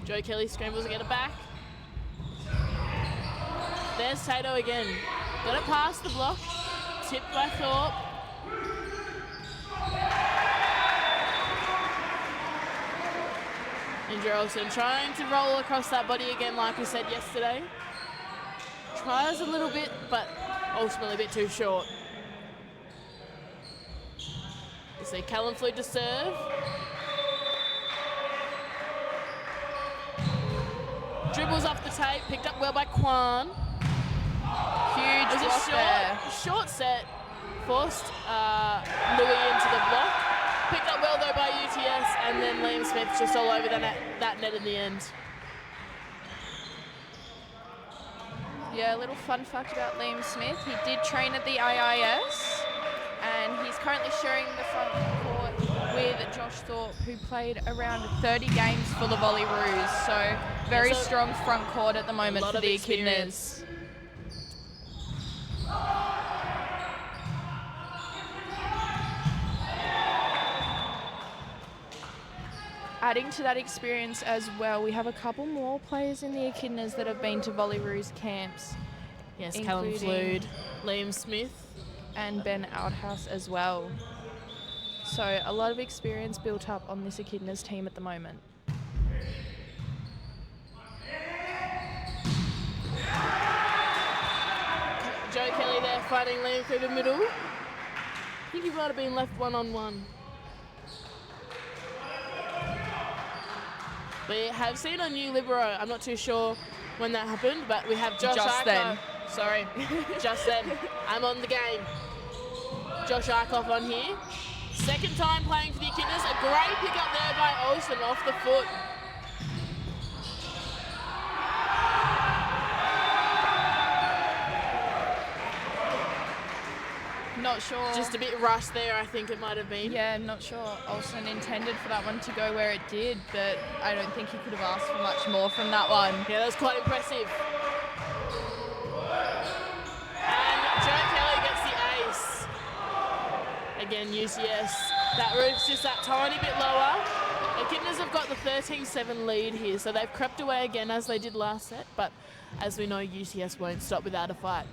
Speaker 2: Joe Kelly scrambles to get it back. There's Tato again. Got it past the block. Tipped by Thorpe. And Geraldson trying to roll across that body again, like we said yesterday. Tries a little bit, but ultimately a bit too short. You see Callum Flood to serve. Dribbles off the tape, picked up well by Kwan.
Speaker 1: Huge
Speaker 2: It was
Speaker 1: block there.
Speaker 2: short set, forced Louis into the block. Picked up well though by UTS, and then Liam Smith just all over that net in the end.
Speaker 1: Yeah, a little fun fact about Liam Smith. He did train at the AIS, and he's currently sharing the front court with Josh Thorpe, who played around 30 games for the Volleyroos. So very strong front court at the moment for the Echidnas. Adding to that experience as well, we have a couple more players in the Echidnas that have been to Volleyroos camps.
Speaker 2: Yes, Callum Flood, Liam Smith.
Speaker 1: And Ben Outhouse as well. So a lot of experience built up on this Echidnas team at the moment.
Speaker 2: Joe Kelly there fighting Liam through the middle. I think he might have been left one-on-one. We have seen a new libero. I'm not too sure when that happened, but we have Josh
Speaker 1: Just
Speaker 2: Arkoff.
Speaker 1: then.
Speaker 2: Sorry, just then. I'm on the game. Josh Arkoff on here. Second time playing for the Echidnas. A great pick up there by Olsen off the foot.
Speaker 1: Not sure.
Speaker 2: Just a bit rushed there, I think it might have been.
Speaker 1: Yeah, I'm not sure Olsen intended for that one to go where it did, but I don't think he could have asked for much more from that one.
Speaker 2: Yeah, that was quite impressive. And Joe Kelly gets the ace. Again, UCS. That roof's just that tiny bit lower. The Echidnas have got the 13-7 lead here, so they've crept away again as they did last set, but as we know, UCS won't stop without a fight.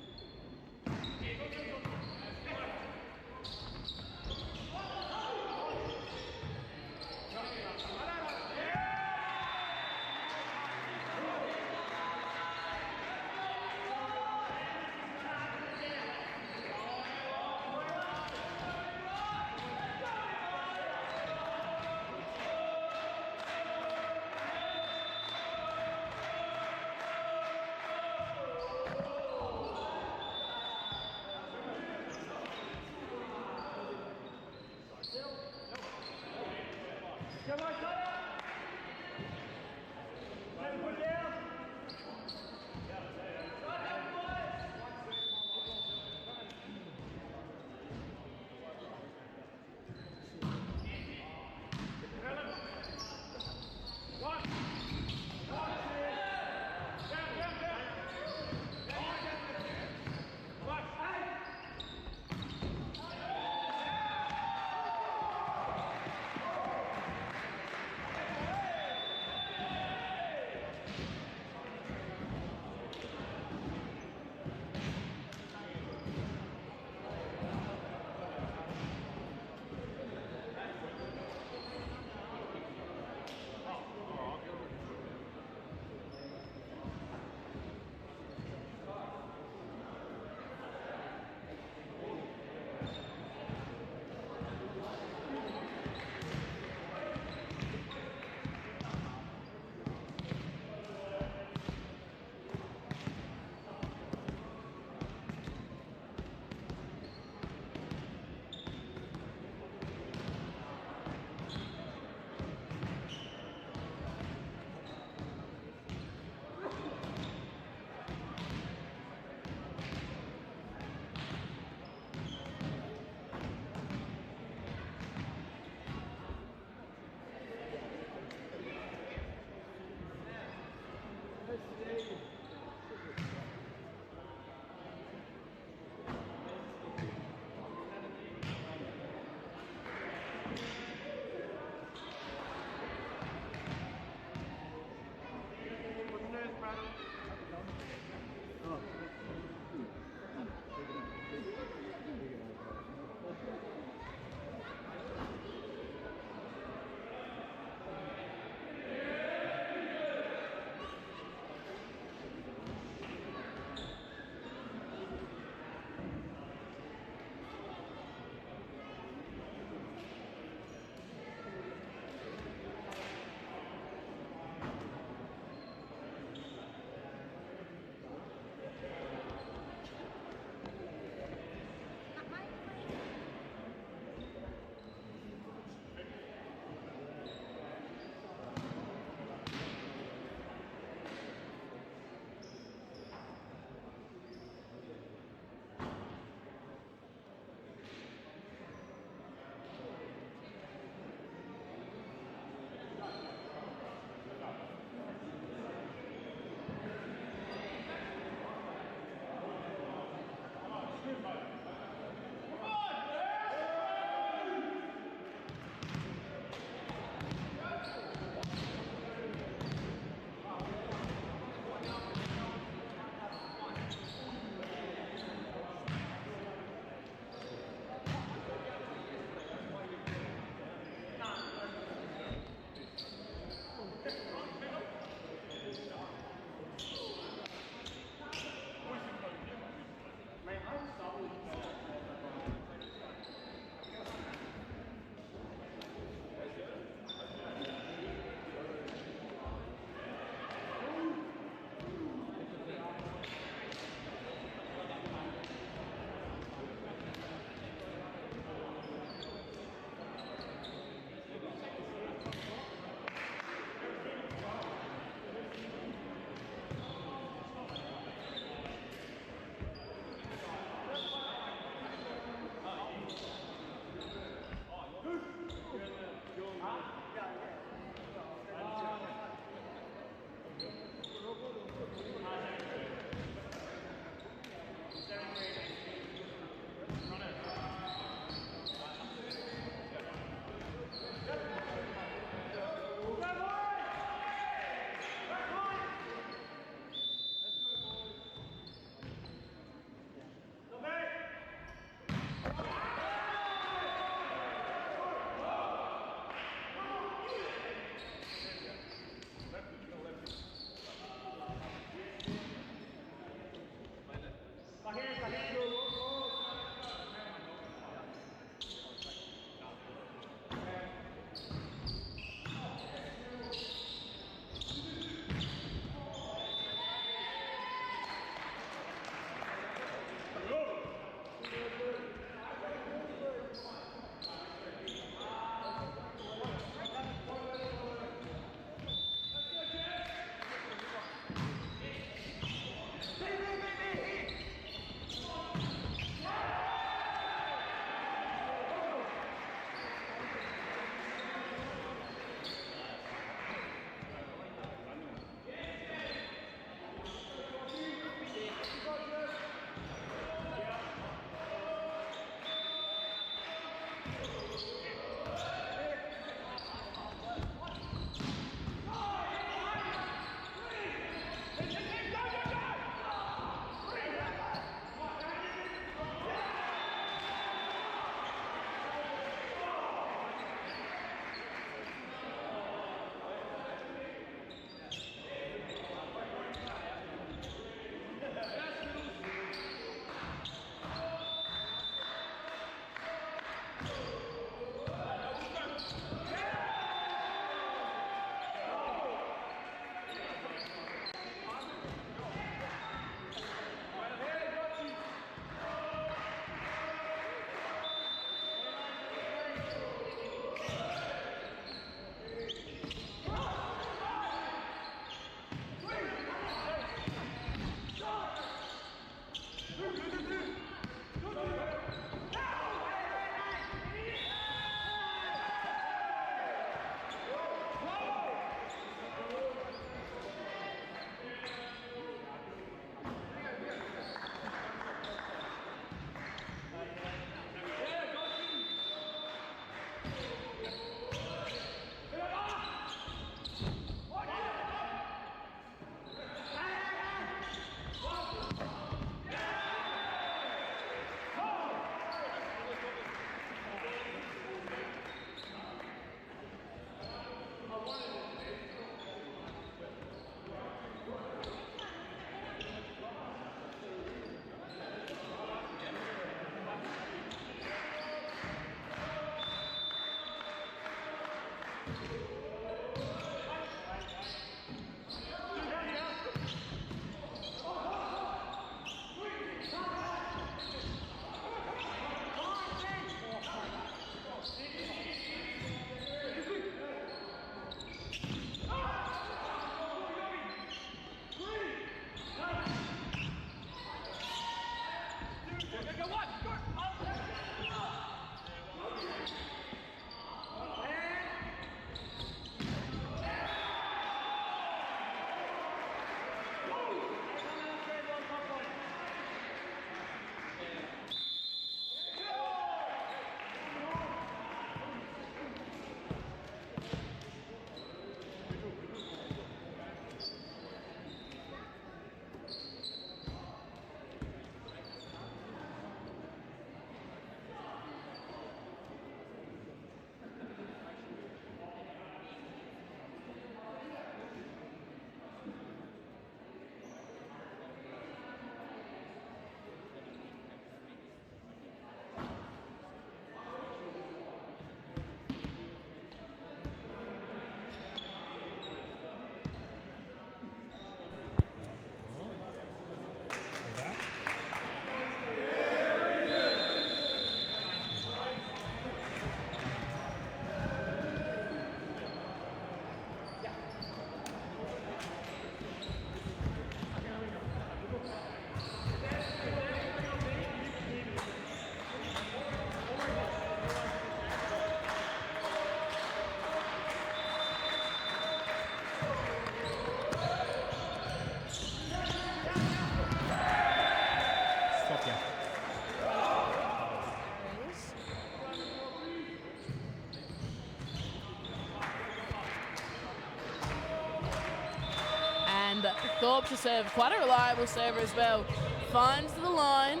Speaker 2: Thorpe to serve. Quite a reliable server as well. Finds the line.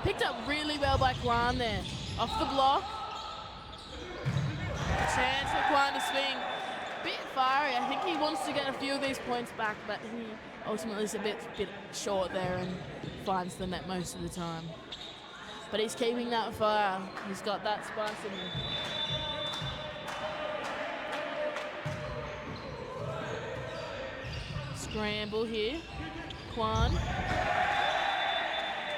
Speaker 2: Picked up really well by Kwan there. Off the block. Chance for Kwan to swing. Bit fiery. I think he wants to get a few of these points back, but he ultimately is a bit short there and finds the net most of the time. But he's keeping that fire. He's got that spice in him. Scramble here. Kwan.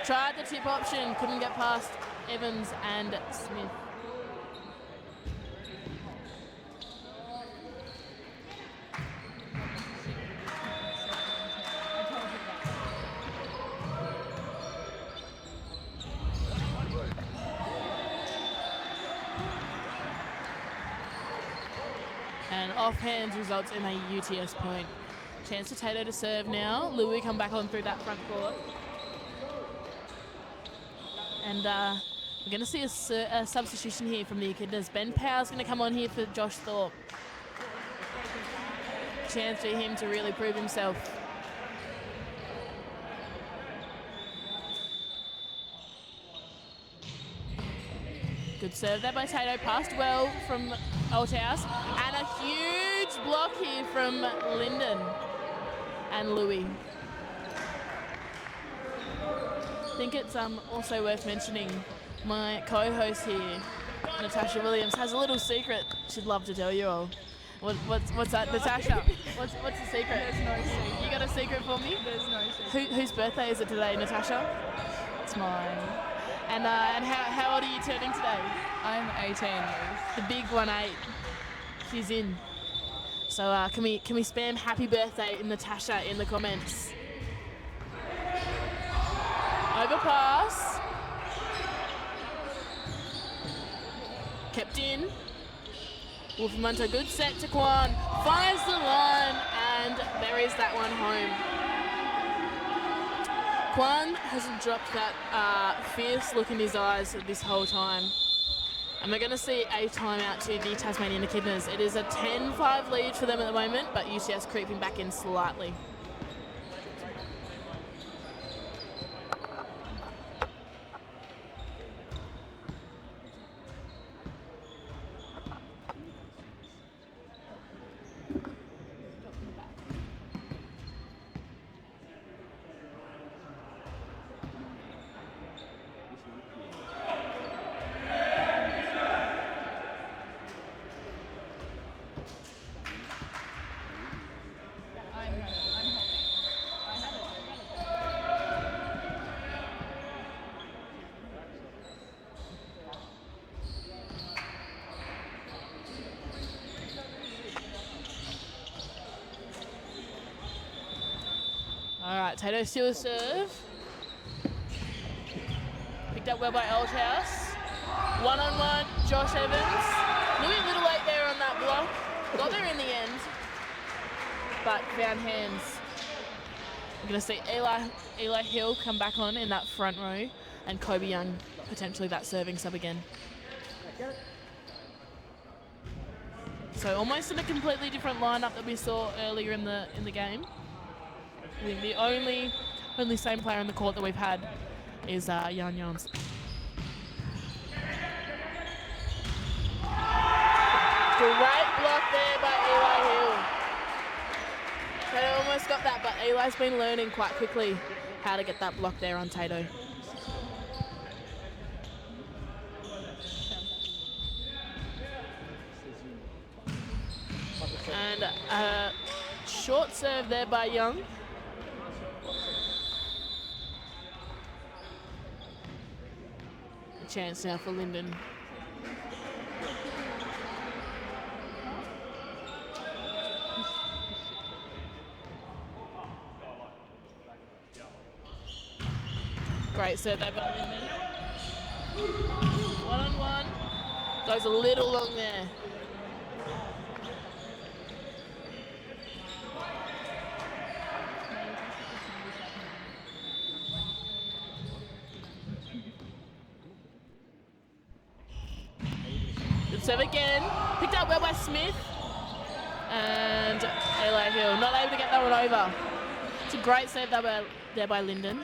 Speaker 2: Tried the tip option, couldn't get past Evans and Smith. And offhands results in a UTS point. Chance for Tato to serve now. Louis come back on through that front court. And we're going to see a substitution here from the Echidnas. Ben Power's going to come on here for Josh Thorpe. Chance for him to really prove himself. Good serve there by Tato. Passed well from TAS. And a huge block here from Lyndon and Louis. I think it's also worth mentioning my co-host here, Natasha Williams, has a little secret she'd love to tell you all. What's that, Natasha? What's the secret?
Speaker 1: There's no secret.
Speaker 2: You got a secret for me?
Speaker 1: There's no secret.
Speaker 2: Whose birthday is it today, Natasha?
Speaker 1: It's mine.
Speaker 2: And how old are you turning today?
Speaker 1: I'm 18 years.
Speaker 2: The big 1-8. She's in. So can we spam happy birthday in Natasha in the comments? Overpass. Kept in. Wolfmanto, good set to Kwan. Finds the line and buries that one home. Kwan hasn't dropped that fierce look in his eyes this whole time. And we're going to see a timeout to the Tasmanian Echidnas. It is a 10-5 lead for them at the moment, but UTS creeping back in slightly. Tato still serve. Picked up well by Oldhouse. One-on-one, Josh Evans. Louis a little late there on that block. Got there in the end, but found hands. We're going to see Eli Hill come back on in that front row, and Kobe Young potentially that serving sub again. So almost in a completely different lineup that we saw earlier in the game. I think the only same player in the court that we've had is Yan Yans. Great block there by Eli Hill. Tato almost got that, but Eli's been learning quite quickly how to get that block there on Tato. And short serve there by Young. A chance now for Lyndon. Great serve there by Lyndon. One-on-one. Goes a little long there. Good serve again. Picked up well by Smith. And Eli Hill not able to get that one over. It's a great save there by Lyndon.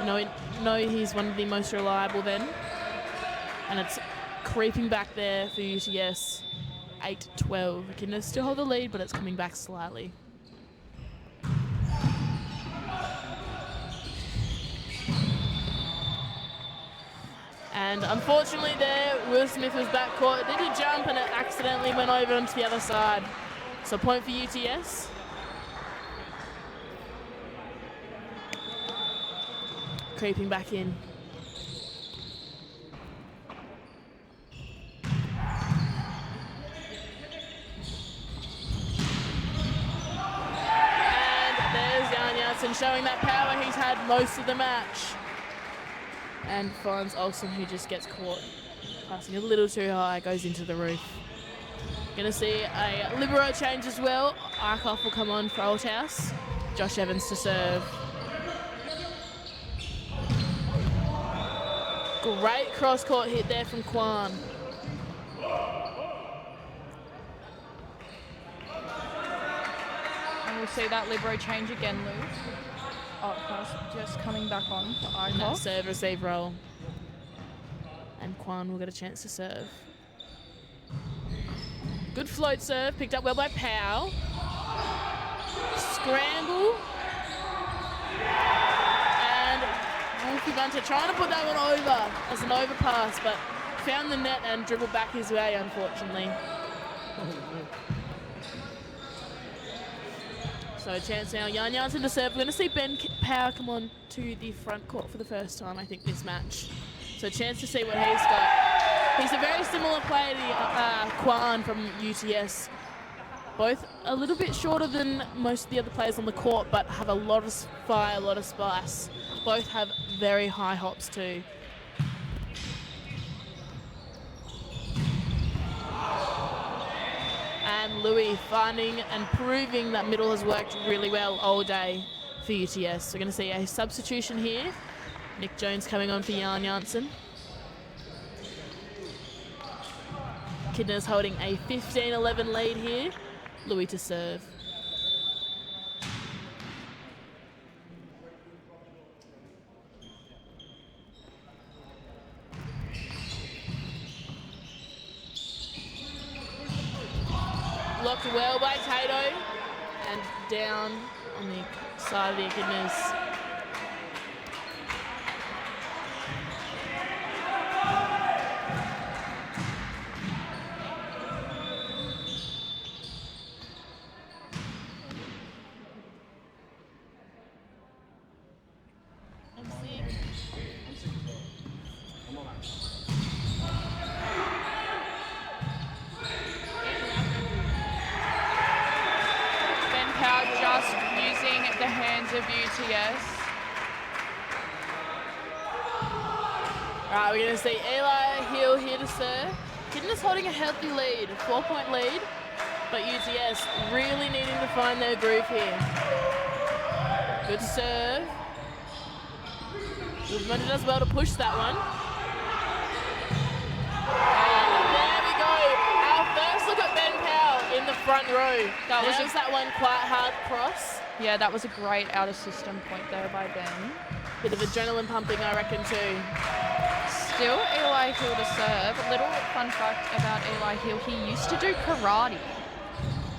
Speaker 2: No, he's one of the most reliable then. And it's creeping back there for UTS. 8-12. Echidnas still hold the lead, but it's coming back slightly. And unfortunately there, Will Smith was back caught. Did a jump and it accidentally went over onto the other side. So point for UTS. Creeping back in. And there's Jan Janssen showing that power he's had most of the match. And finds Olsen, who just gets caught passing a little too high, goes into the roof. Gonna see a libero change as well. Arkoff will come on for Old House. Josh Evans to serve. Great cross-court hit there from Kwan.
Speaker 1: And we'll see that libero change again, Lou. Arkoff just coming back on for Arkoff.
Speaker 2: Serve-receive roll. And Kwan will get a chance to serve. Good float serve, picked up well by Powell. Scramble. And Wolfie Bunter trying to put that one over as an overpass, but found the net and dribbled back his way, unfortunately. So a chance now, Jan Janssen to serve. We're going to see Ben Power come on to the front court for the first time, I think, this match. So a chance to see what he's got. He's a very similar player to Kwan from UTS. Both a little bit shorter than most of the other players on the court, but have a lot of fire, a lot of spice. Both have very high hops too. And Louis finding and proving that middle has worked really well all day for UTS. We're going to see a substitution here. Nick Jones coming on for Jan Janssen. Echidnas holding a 15-11 lead here. Louis to serve. Blocked well by Tato and down on the side of the Echidnas.
Speaker 1: Of UTS.
Speaker 2: Alright, we're going to see Eli Hill here to serve. Echidnas holding a healthy lead, 4-point lead, but UTS really needing to find their groove here. Good serve. Guzman does well to push that one. And there we go. Our first look at Ben Powell in the front row. That was that one quite hard cross.
Speaker 1: Yeah, that was a great out-of-system point there by Ben.
Speaker 2: Bit of adrenaline pumping, I reckon, too.
Speaker 1: Still Eli Hill to serve. A little fun fact about Eli Hill, he used to do karate.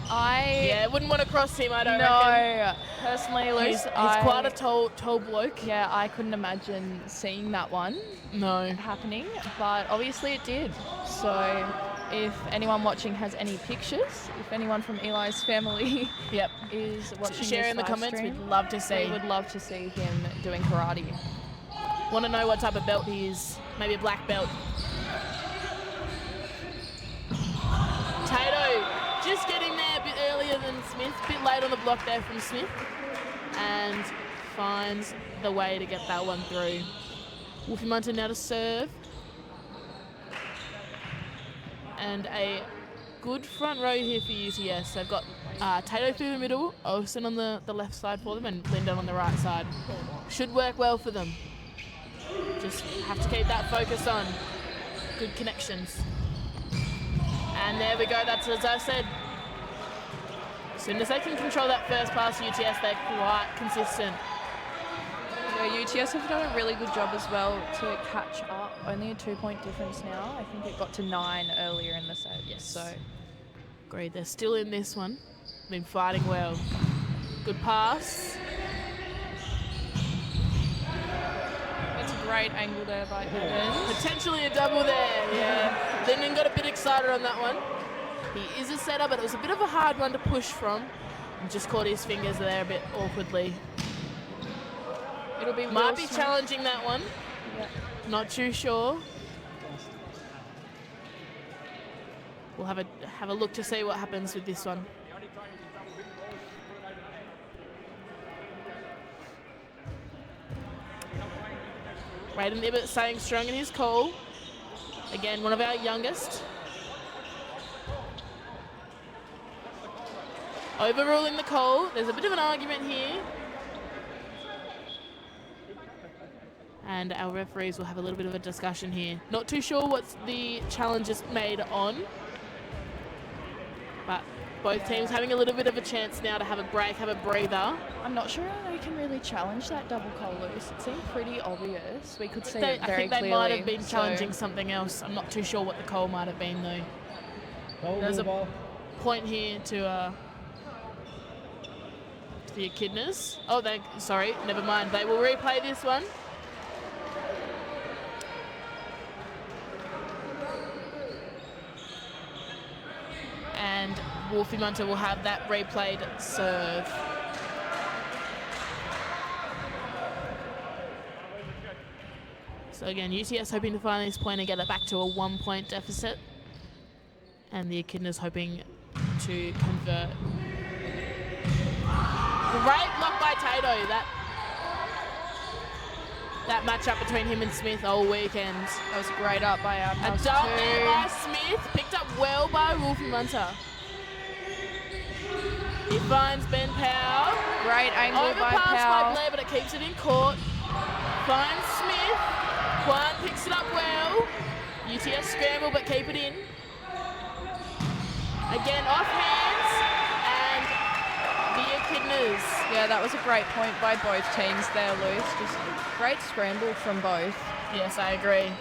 Speaker 2: Yeah, wouldn't want to cross him, I don't reckon.
Speaker 1: No, personally, Luce,
Speaker 2: he's quite a tall bloke.
Speaker 1: Yeah, I couldn't imagine seeing that one happening, but obviously it did. So if anyone watching has any pictures, if anyone from Eli's family is watching,
Speaker 2: share in the comments.
Speaker 1: Stream,
Speaker 2: we'd love to see.
Speaker 1: We would love to see him doing karate.
Speaker 2: Want to know what type of belt he is? Maybe a black belt. Tato just getting there a bit earlier than Smith. A bit late on the block there from Smith, and finds the way to get that one through. Wolfie Munter now to serve. And a good front row here for UTS. They've got Tato through the middle, Olsen on the left side for them, and Lyndon on the right side. Should work well for them. Just have to keep that focus on. Good connections. And there we go, that's as I said. As soon as they can control that first pass, UTS, they're quite consistent.
Speaker 1: Yeah, UTS have done a really good job as well to catch up. Only a 2-point difference now. I think it got to 9 earlier in the set.
Speaker 2: Yes.
Speaker 1: So
Speaker 2: Agreed. They're still in this one. Been fighting well. Good pass.
Speaker 1: that's a great angle there by Evans.
Speaker 2: Potentially a double there. Yeah. Linden got a bit excited on that one. He is a setter, but it was a bit of a hard one to push from. And just caught his fingers there a bit awkwardly.
Speaker 1: It'll be
Speaker 2: Might be
Speaker 1: Wilson.
Speaker 2: challenging that one.
Speaker 1: Yeah.
Speaker 2: Not too sure. We'll have a look to see what happens with this one. Raiden Ibbett staying strong in his call. Again, one of our youngest. Overruling the call. There's a bit of an argument here. And our referees will have a little bit of a discussion here. Not too sure what the challenge is made on. But both teams having a little bit of a chance now to have a break, have a breather.
Speaker 1: I'm not sure how they can really challenge that double call loose. It seemed pretty obvious. We could see it
Speaker 2: I
Speaker 1: very
Speaker 2: think they
Speaker 1: clearly.
Speaker 2: might have been challenging something else. I'm not too sure what the call might have been though. There's a point here to the Echidnas. Oh, sorry, never mind. They will replay this one. And Wolfie Munter will have that replayed serve. So again, UTS hoping to find this point and get it back to a 1-point deficit. And the Echidnas hoping to convert. Great block by Tato. That matchup between him and Smith all weekend.
Speaker 1: That was great up by our
Speaker 2: A dunk there by Smith, picked up well by Wolfie Munter. He finds Ben Powell.
Speaker 1: Great angle by
Speaker 2: Overpass by
Speaker 1: Powell.
Speaker 2: Blair, but it keeps it in court. Finds Smith. Quan picks it up well. UTS scramble, but keep it in. Again, off hands. And the Echidnas.
Speaker 1: Yeah, that was a great point by both teams there, Luce. Just a great scramble from both.
Speaker 2: Yes, I agree.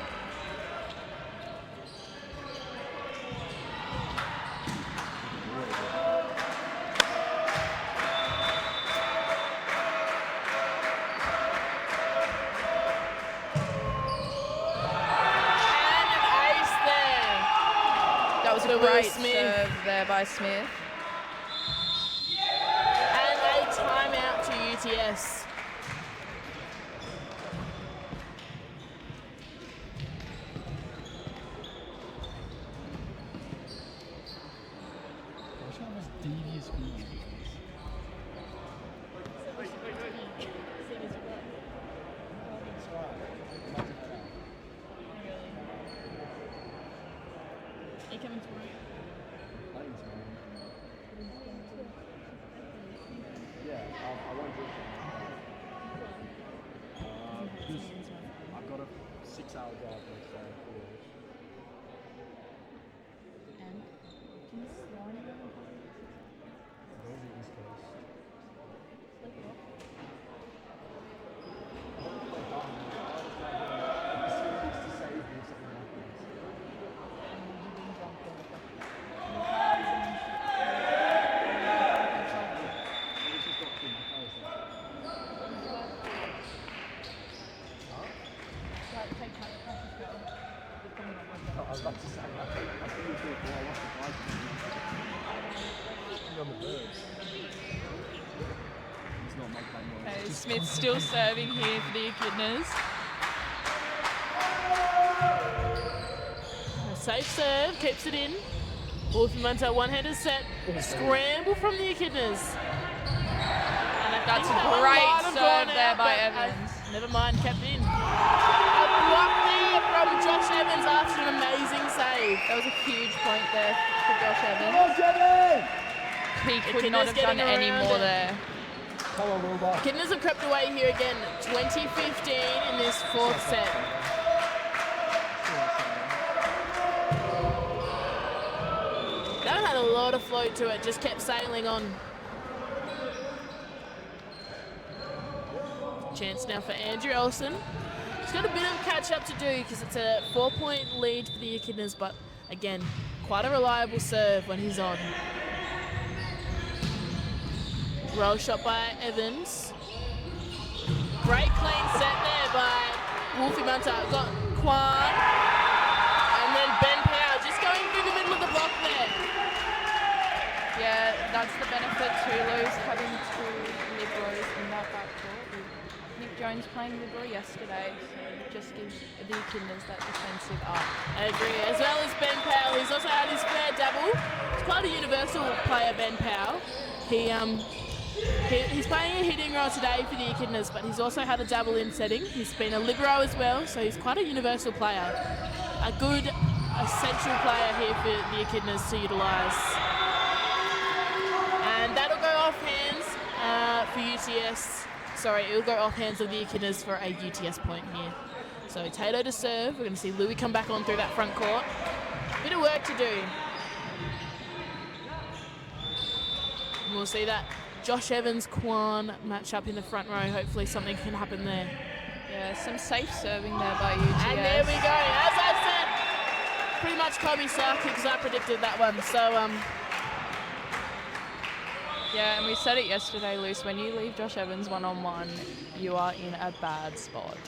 Speaker 1: Great serve there by Smith.
Speaker 2: And a timeout to UTS.
Speaker 3: I've got a 6-hour drive next day. I was about to say, I think you do it before I watch the flight. On the birds. It's not my kind of
Speaker 1: Okay, Smith's still serving here for the Echidnas.
Speaker 2: A safe serve, keeps it in. Wolfie Munter, one-handed set. Scramble from the Echidnas.
Speaker 1: That's a great serve there by Evans.
Speaker 2: Never mind, kept in. A block there from Josh Evans after an amazing save.
Speaker 1: That was a huge point there for Josh Evans.
Speaker 3: Come on, Jenny!
Speaker 1: He could not have done any more there.
Speaker 3: Come on, Wilbur.
Speaker 2: Echidnas have crept away here again. 20-15 in this fourth set. That had a lot of flow to it, just kept sailing on. chance now for Andrew Olsen. He's got a bit of catch up to do because it's a 4-point lead for the Echidnas, but again, quite a reliable serve when he's on. Roll shot by Evans. Great clean set there by Wolfie Munter. Got Kwan. And then Ben Power just going through the middle of the block there.
Speaker 1: Yeah, that's the benefit to lose having two liberos in that backcourt. With Nick Jones playing libero yesterday, so it just gives the Echidnas that defensive up.
Speaker 2: I agree. As well as Ben Powell, who's also had his fair dabble. He's quite a universal player, Ben Powell. He's playing a hitting role today for the Echidnas, but he's also had a dabble in setting. He's been a libero as well, so he's quite a universal player. A good, essential player here for the Echidnas to utilise. And that'll go off hands for UTS. Sorry, it'll go off hands of the Echidnas for a UTS point here. So Tato to serve. We're going to see Louis come back on through that front court. Bit of work to do. And we'll see that Josh Evans-Kwan match up in the front row. Hopefully something can happen there.
Speaker 1: Yeah, some safe serving there by UTS.
Speaker 2: And there we go. As I said, pretty much Kobe Sark because I predicted that one. So,
Speaker 1: yeah, and we said it yesterday, Luce, when you leave Josh Evans one-on-one, you are in a bad spot.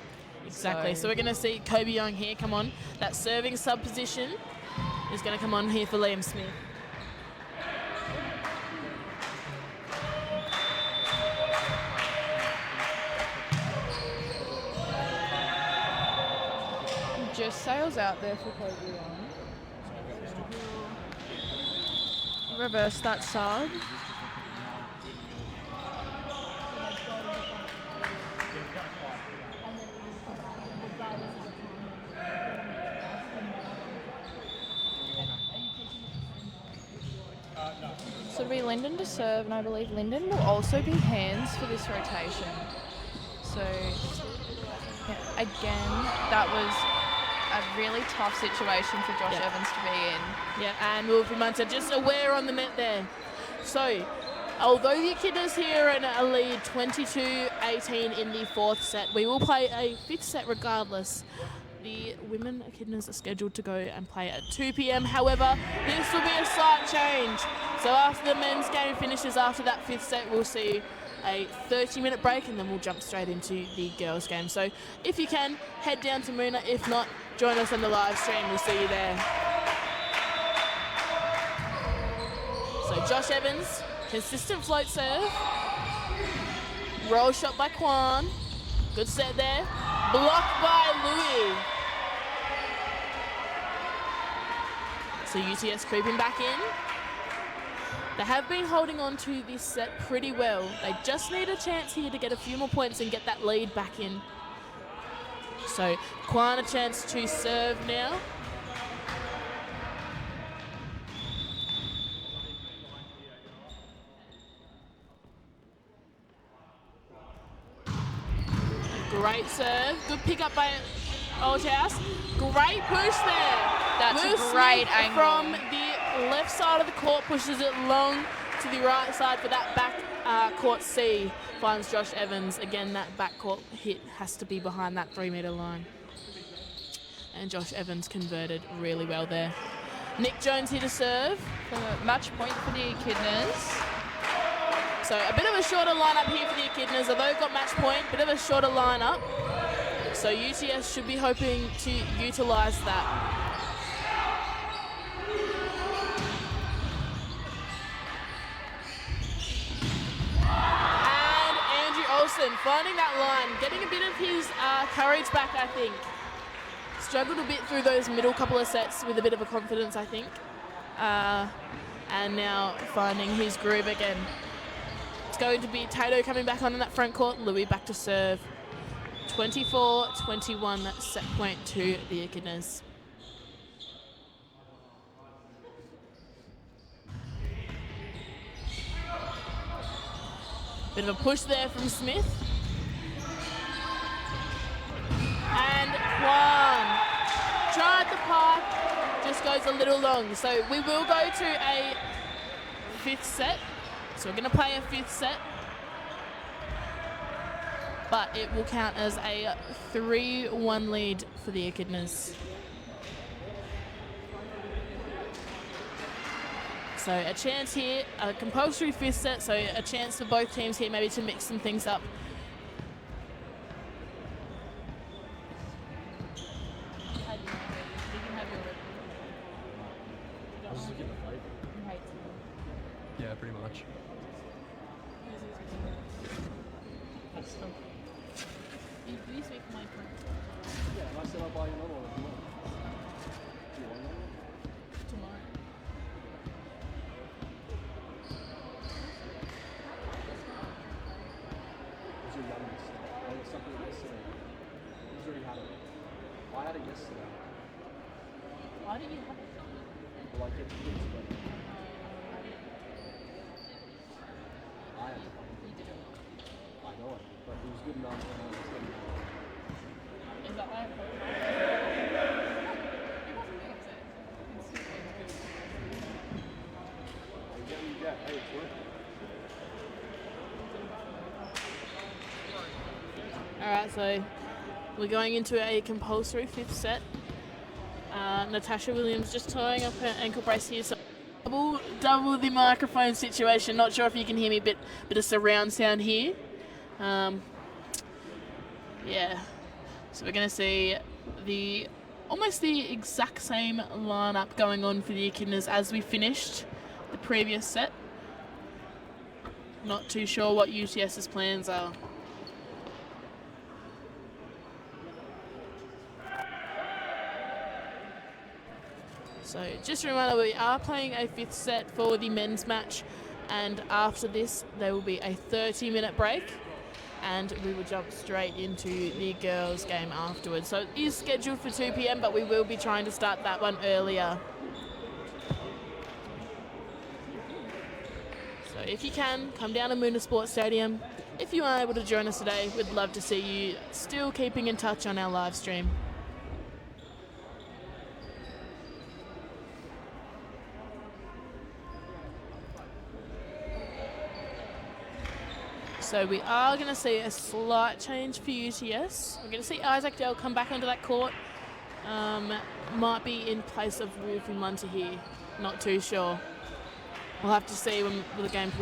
Speaker 2: Exactly. So we're going to see Kobe Young here come on. That serving sub position is going to come on here for Liam Smith.
Speaker 1: Just sails out there for Kobe Young. Reverse that sub. So it'll be Lyndon to serve, and I believe Lyndon will also be hands for this rotation. So, yeah, again, that was a really tough situation for Josh Evans to be in.
Speaker 2: Yeah, and Wolfie Munter just aware on the net there. So, although the Echidnas here are in a lead 22-18 in the fourth set, we will play a fifth set regardless. The women Echidnas are scheduled to go and play at 2 p.m. However, this will be a slight change. So after the men's game finishes after that fifth set, we'll see a 30-minute break and then we'll jump straight into the girls' game. So if you can, head down to Moona. If not, join us on the live stream. We'll see you there. So Josh Evans, consistent float serve. Roll shot by Kwan. Good set there. Blocked by Louis. So UTS creeping back in. They have been holding on to this set pretty well. They just need a chance here to get a few more points and get that lead back in. So Kwan a chance to serve now. Great serve. Good pick up by Old House. Great push there.
Speaker 1: That's
Speaker 2: Moves
Speaker 1: a great
Speaker 2: Smith
Speaker 1: angle.
Speaker 2: from the left side of the court, pushes it long to the right side for that back court C. Finds Josh Evans. Again, that backcourt hit has to be behind that 3-meter line. And Josh Evans converted really well there. Nick Jones here to serve.
Speaker 1: Match point for the Echidnas.
Speaker 2: So a bit of a shorter lineup here for the Echidnas, although they've got match point, bit of a shorter lineup. So UTS should be hoping to utilise that. And Andrew Olsen finding that line, getting a bit of his courage back, I think. Struggled a bit through those middle couple of sets with a bit of a confidence, I think. And now finding his groove again. It's going to be Tato coming back on in that front court. Louis back to serve. 24-21 set point to the Echidnas. Bit of a push there from Smith. And Kwan tried the path, just goes a little long. So we will go to a fifth set. So we're going to play a fifth set. but it will count as a 3-1 lead for the Echidnas. So a chance here, a compulsory fifth set, so a chance for both teams here maybe to mix some things up.
Speaker 3: Yeah, pretty much. Yeah, and I said I'll buy you another one if you want. Do you want one?
Speaker 2: Tomorrow.
Speaker 3: What's your youngest? I got something yesterday. Who's already had it? I had it yesterday.
Speaker 2: Why did you have it?
Speaker 3: Well, I get to get together. I had it. I know it, but it was good enough when I was getting it.
Speaker 2: Is that why?
Speaker 3: Yeah, hey, it's working.
Speaker 2: Alright, so we're going into a compulsory fifth set. Natasha Williams just tying up her ankle brace here, so double the microphone situation. Not sure if you can hear me, bit of surround sound here. Yeah, so we're going to see almost the exact same lineup going on for the Echidnas as we finished the previous set. Not too sure what UTS's plans are. So just a reminder, we are playing a fifth set for the men's match, and after this there will be a 30-minute break and we will jump straight into the girls' game afterwards. So it is scheduled for 2 p.m, but we will be trying to start that one earlier. So if you can, come down to Moona Sports Stadium. If you are able to join us today, we'd love to see you still keeping in touch on our live stream. So we are going to see a slight change for UTS. We're going to see Isaac Dell come back onto that court. Might be in place of Wolfie Munter here. Not too sure. We'll have to see when the game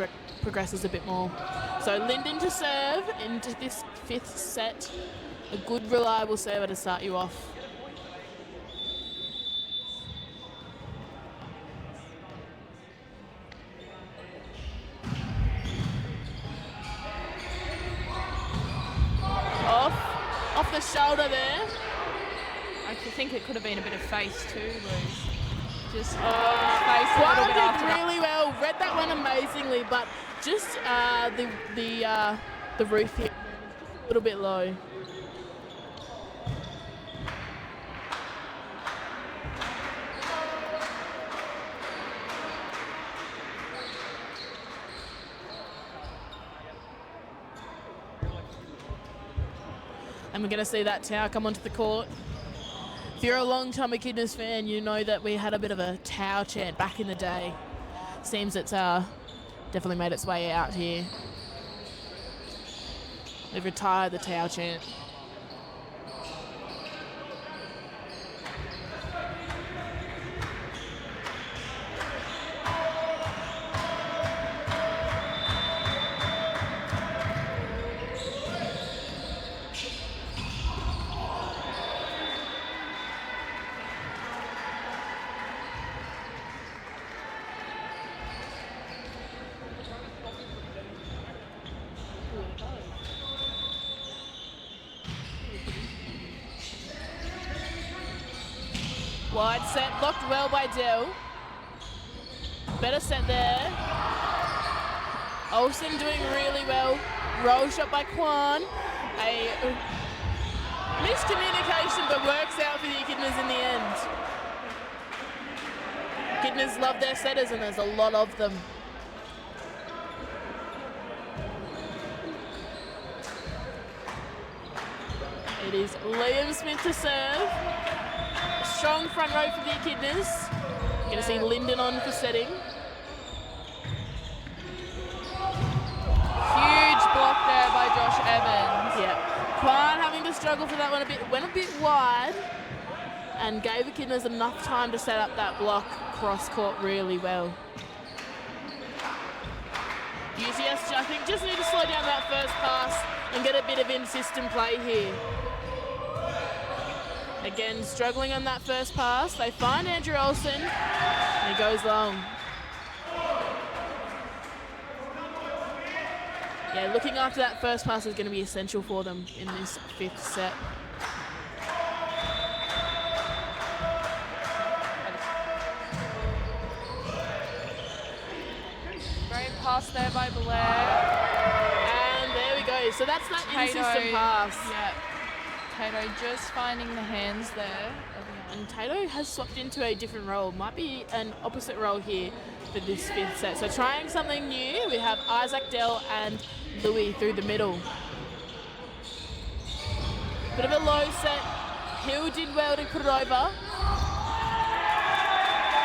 Speaker 2: progresses a bit more. So Lyndon to serve into this fifth set. A good, reliable server to start you off. Off the shoulder there.
Speaker 1: I think it could have been a bit of face too, Luz. Just face a
Speaker 2: Juan
Speaker 1: little bit
Speaker 2: did
Speaker 1: after that.
Speaker 2: really well. Read that one amazingly, but just the roof here a little bit low. And we're going to see that Tau come onto the court. If you're a long-time Echidnas fan, you know that we had a bit of a Tau chant back in the day. Seems it's definitely made its way out here. They've retired the Tau chant. Wide set, blocked well by Dell. Better set there. Olsen doing really well. Roll shot by Kwan. A miscommunication, but works out for the Echidnas in the end. Echidnas love their setters, and there's a lot of them. It is Liam Smith to serve. Strong front row for the Echidnas. You're going to see Lyndon on for setting.
Speaker 1: Huge block there by Josh Evans.
Speaker 2: Yeah. struggled for that one a bit. Went a bit wide and gave Echidnas enough time to set up that block cross court really well. UTS, I think, just need to slow down that first pass and get a bit of in-system play here. Again, struggling on that first pass. They find Andrew Olsen, and he goes long. Yeah, looking after that first pass is going to be essential for them in this 5th set.
Speaker 1: Great pass there by Blair.
Speaker 2: And there we go. So that's that in-system pass.
Speaker 1: Yeah. Tato just finding the hands there.
Speaker 2: And Tato has swapped into a different role. Might be an opposite role here for this 5th set. So trying something new, we have Isaac Dell and Louis through the middle. Bit of a low set. Hill did well to put it over.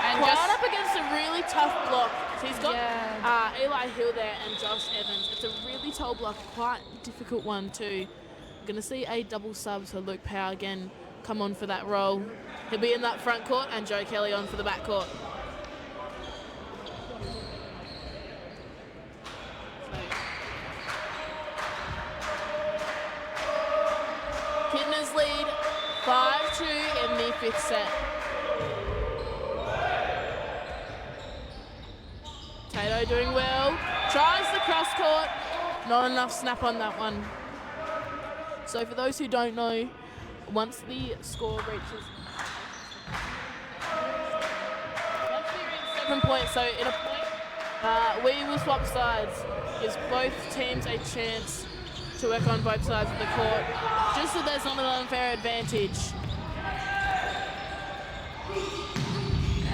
Speaker 2: And quite
Speaker 1: just
Speaker 2: up against a really tough block. So he's got
Speaker 1: Yeah.
Speaker 2: Eli Hill there and Josh Evans. It's a really tall block, quite difficult one too. Going to see a double sub, so Luke Power again come on for that role. He'll be in that front court and Joe Kelly on for the back court. Echidnas lead 5-2 in the 5th set. Tato doing well. Tries the cross court. Not enough snap on that one. So for those who don't know, once the score reaches 7 points, so in a point, we will swap sides. Gives both teams a chance to work on both sides of the court, just so there's not an unfair advantage.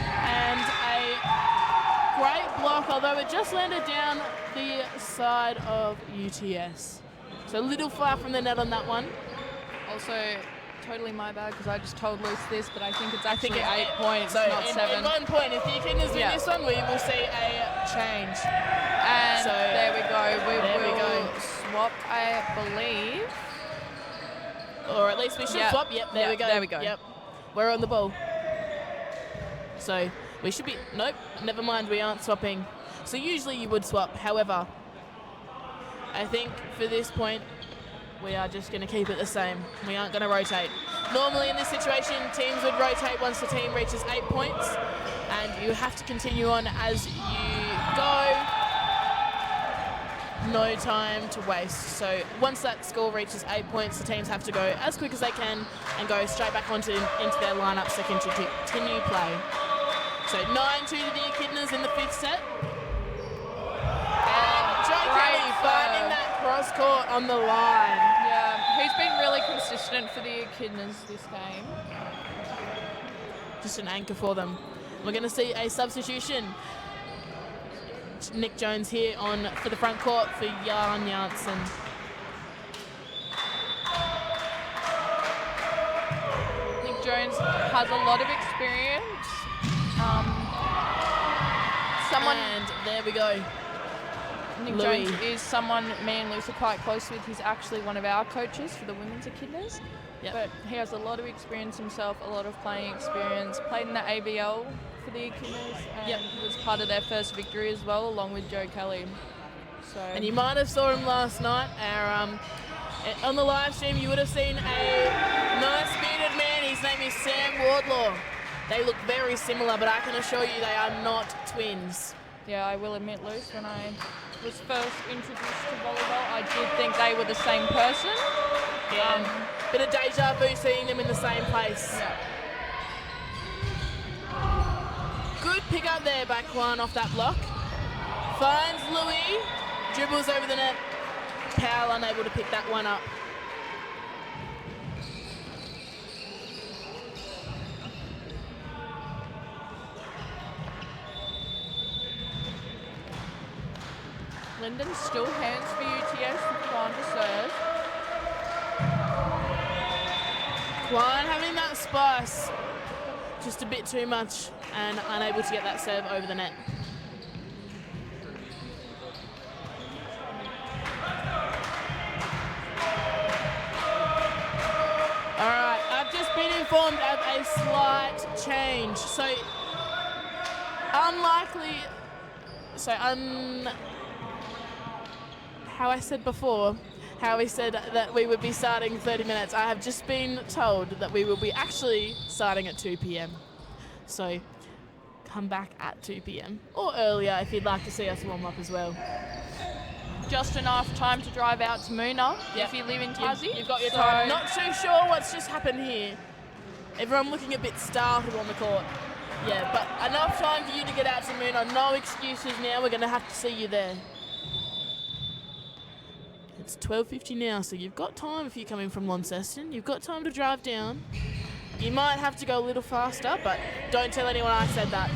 Speaker 2: And a great block, although it just landed down the side of UTS. So a little far from the net on that one.
Speaker 1: also totally my bad because I just told Luce this, but I think it's actually 8 points,
Speaker 2: so
Speaker 1: not 7.
Speaker 2: In 1 point, if the Echidnas win this one, we will see a change.
Speaker 1: And
Speaker 2: So,
Speaker 1: there we go.
Speaker 2: there we
Speaker 1: will
Speaker 2: go.
Speaker 1: swap, I believe.
Speaker 2: Or at least we should
Speaker 1: Yep.
Speaker 2: swap. Yep, there
Speaker 1: Yep,
Speaker 2: we go.
Speaker 1: there we go.
Speaker 2: Yep, we're on the ball. So we should be, nope, never mind, we aren't swapping. So usually you would swap, however, I think for this point, we are just going to keep it the same. We aren't going to rotate. Normally in this situation, teams would rotate once the team reaches 8 points, and you have to continue on as you go. No time to waste. So once that score reaches 8 points, the teams have to go as quick as they can and go straight back into their lineup so they can continue play. So 9-2 to the Echidnas in the 5th set. And Joe Kelly finding that cross court on the line.
Speaker 1: Yeah, he's been really consistent for the Echidnas this game.
Speaker 2: Just an anchor for them. We're going to see a substitution. Nick Jones here on for the front court for Jan Janssen.
Speaker 1: Nick Jones has a lot of experience.
Speaker 2: And there we go.
Speaker 1: Nick
Speaker 2: Louis.
Speaker 1: Jones is someone me and Luce are quite close with. He's actually one of our coaches for the women's Echidnas.
Speaker 2: Yep.
Speaker 1: But he has a lot of experience himself, a lot of playing experience. Played in the ABL for the Echidnas and
Speaker 2: Yep.
Speaker 1: was part of their first victory as well, along with Joe Kelly. So
Speaker 2: And you might have saw him last night. On the live stream, you would have seen a nice bearded man. His name is Sam Wardlaw. They look very similar, but I can assure you they are not twins.
Speaker 1: yeah, I will admit, Luce, when I was first introduced to volleyball, I did think they were the same person.
Speaker 2: Yeah. Bit of deja vu seeing them in the same place.
Speaker 1: Yeah.
Speaker 2: Good pick up there by Kwan off that block. Finds Louis, dribbles over the net. Powell unable to pick that one up.
Speaker 1: Lyndon still hands for UTS with Kwan to serve.
Speaker 2: Kwan having that spice, just a bit too much and unable to get that serve over the net. informed of a slight change. So, how I said before, how we said that we would be starting 30 minutes, I have just been told that we will be actually starting at 2 p.m. So, come back at 2 p.m. or earlier if you'd like to see us warm up as well.
Speaker 1: Just enough time to drive out to Moona if you live in Tassie.
Speaker 2: You've got your time. Not too sure what's just happened here. Everyone looking a bit startled on the court. Yeah, but enough time for you to get out to Moona. No excuses now. We're going to have to see you there. It's 12:50 now, so you've got time if you're coming from Launceston. You've got time to drive down. You might have to go a little faster, but don't tell anyone I said that.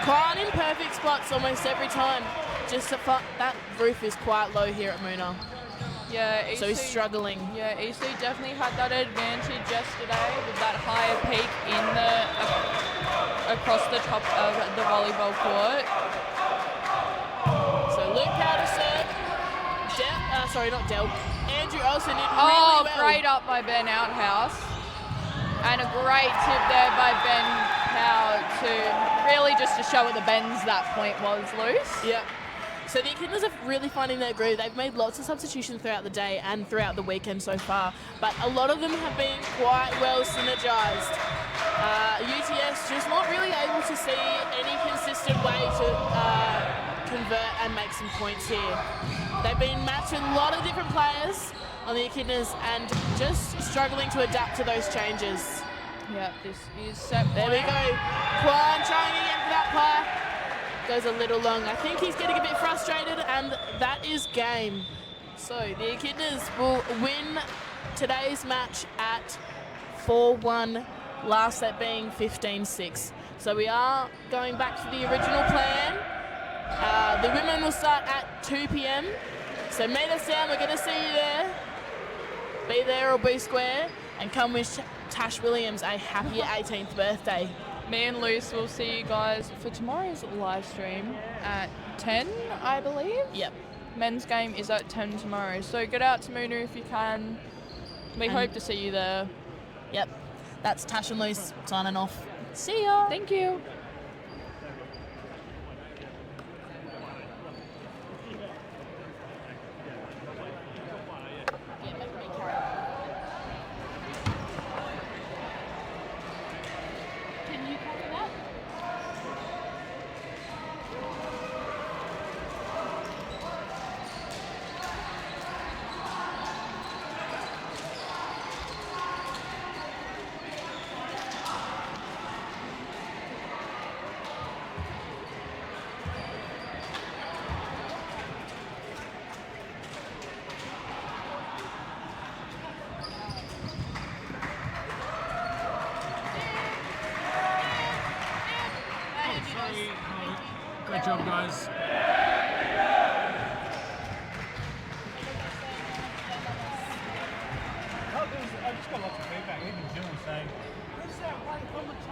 Speaker 2: Quite in perfect spots almost every time. Just that roof is quite low here at Moona.
Speaker 1: Yeah, EC,
Speaker 2: so he's struggling.
Speaker 1: Yeah, EC definitely had that advantage yesterday with that higher peak in the across the top of the volleyball court.
Speaker 2: So Luke Powder serve. Andrew Olsen did really well.
Speaker 1: Great up by Ben Outhouse. And a great tip there by Ben Powell to really just to show what the bends that point was loose.
Speaker 2: Yep. So the Echidnas are really finding their groove. They've made lots of substitutions throughout the day and throughout the weekend so far, but a lot of them have been quite well synergised. UTS just not really able to see any consistent way to convert and make some points here. They've been matched with a lot of different players on the Echidnas and just struggling to adapt to those changes.
Speaker 1: Yeah, this is set point.
Speaker 2: There we go. Quan trying again for that pass. Goes a little long. I think he's getting a bit frustrated, and that is game. So the Echidnas will win today's match at 4-1, last set being 15-6. So we are going back to the original plan. The women will start at 2 p.m. So meet us down. We're going to see you there. Be there or be square, and come wish Tash Williams a happy 18th birthday.
Speaker 1: Me and Luce will see you guys for tomorrow's live stream at 10, I believe.
Speaker 2: Yep.
Speaker 1: Men's game is at 10 tomorrow. So get out to Moona if you can. We hope to see you there.
Speaker 2: Yep. That's Tash and Luce signing off. See ya.
Speaker 1: Thank you.
Speaker 3: Great job, guys. I just got lots of feedback, even Jill was saying, who's that one commentator?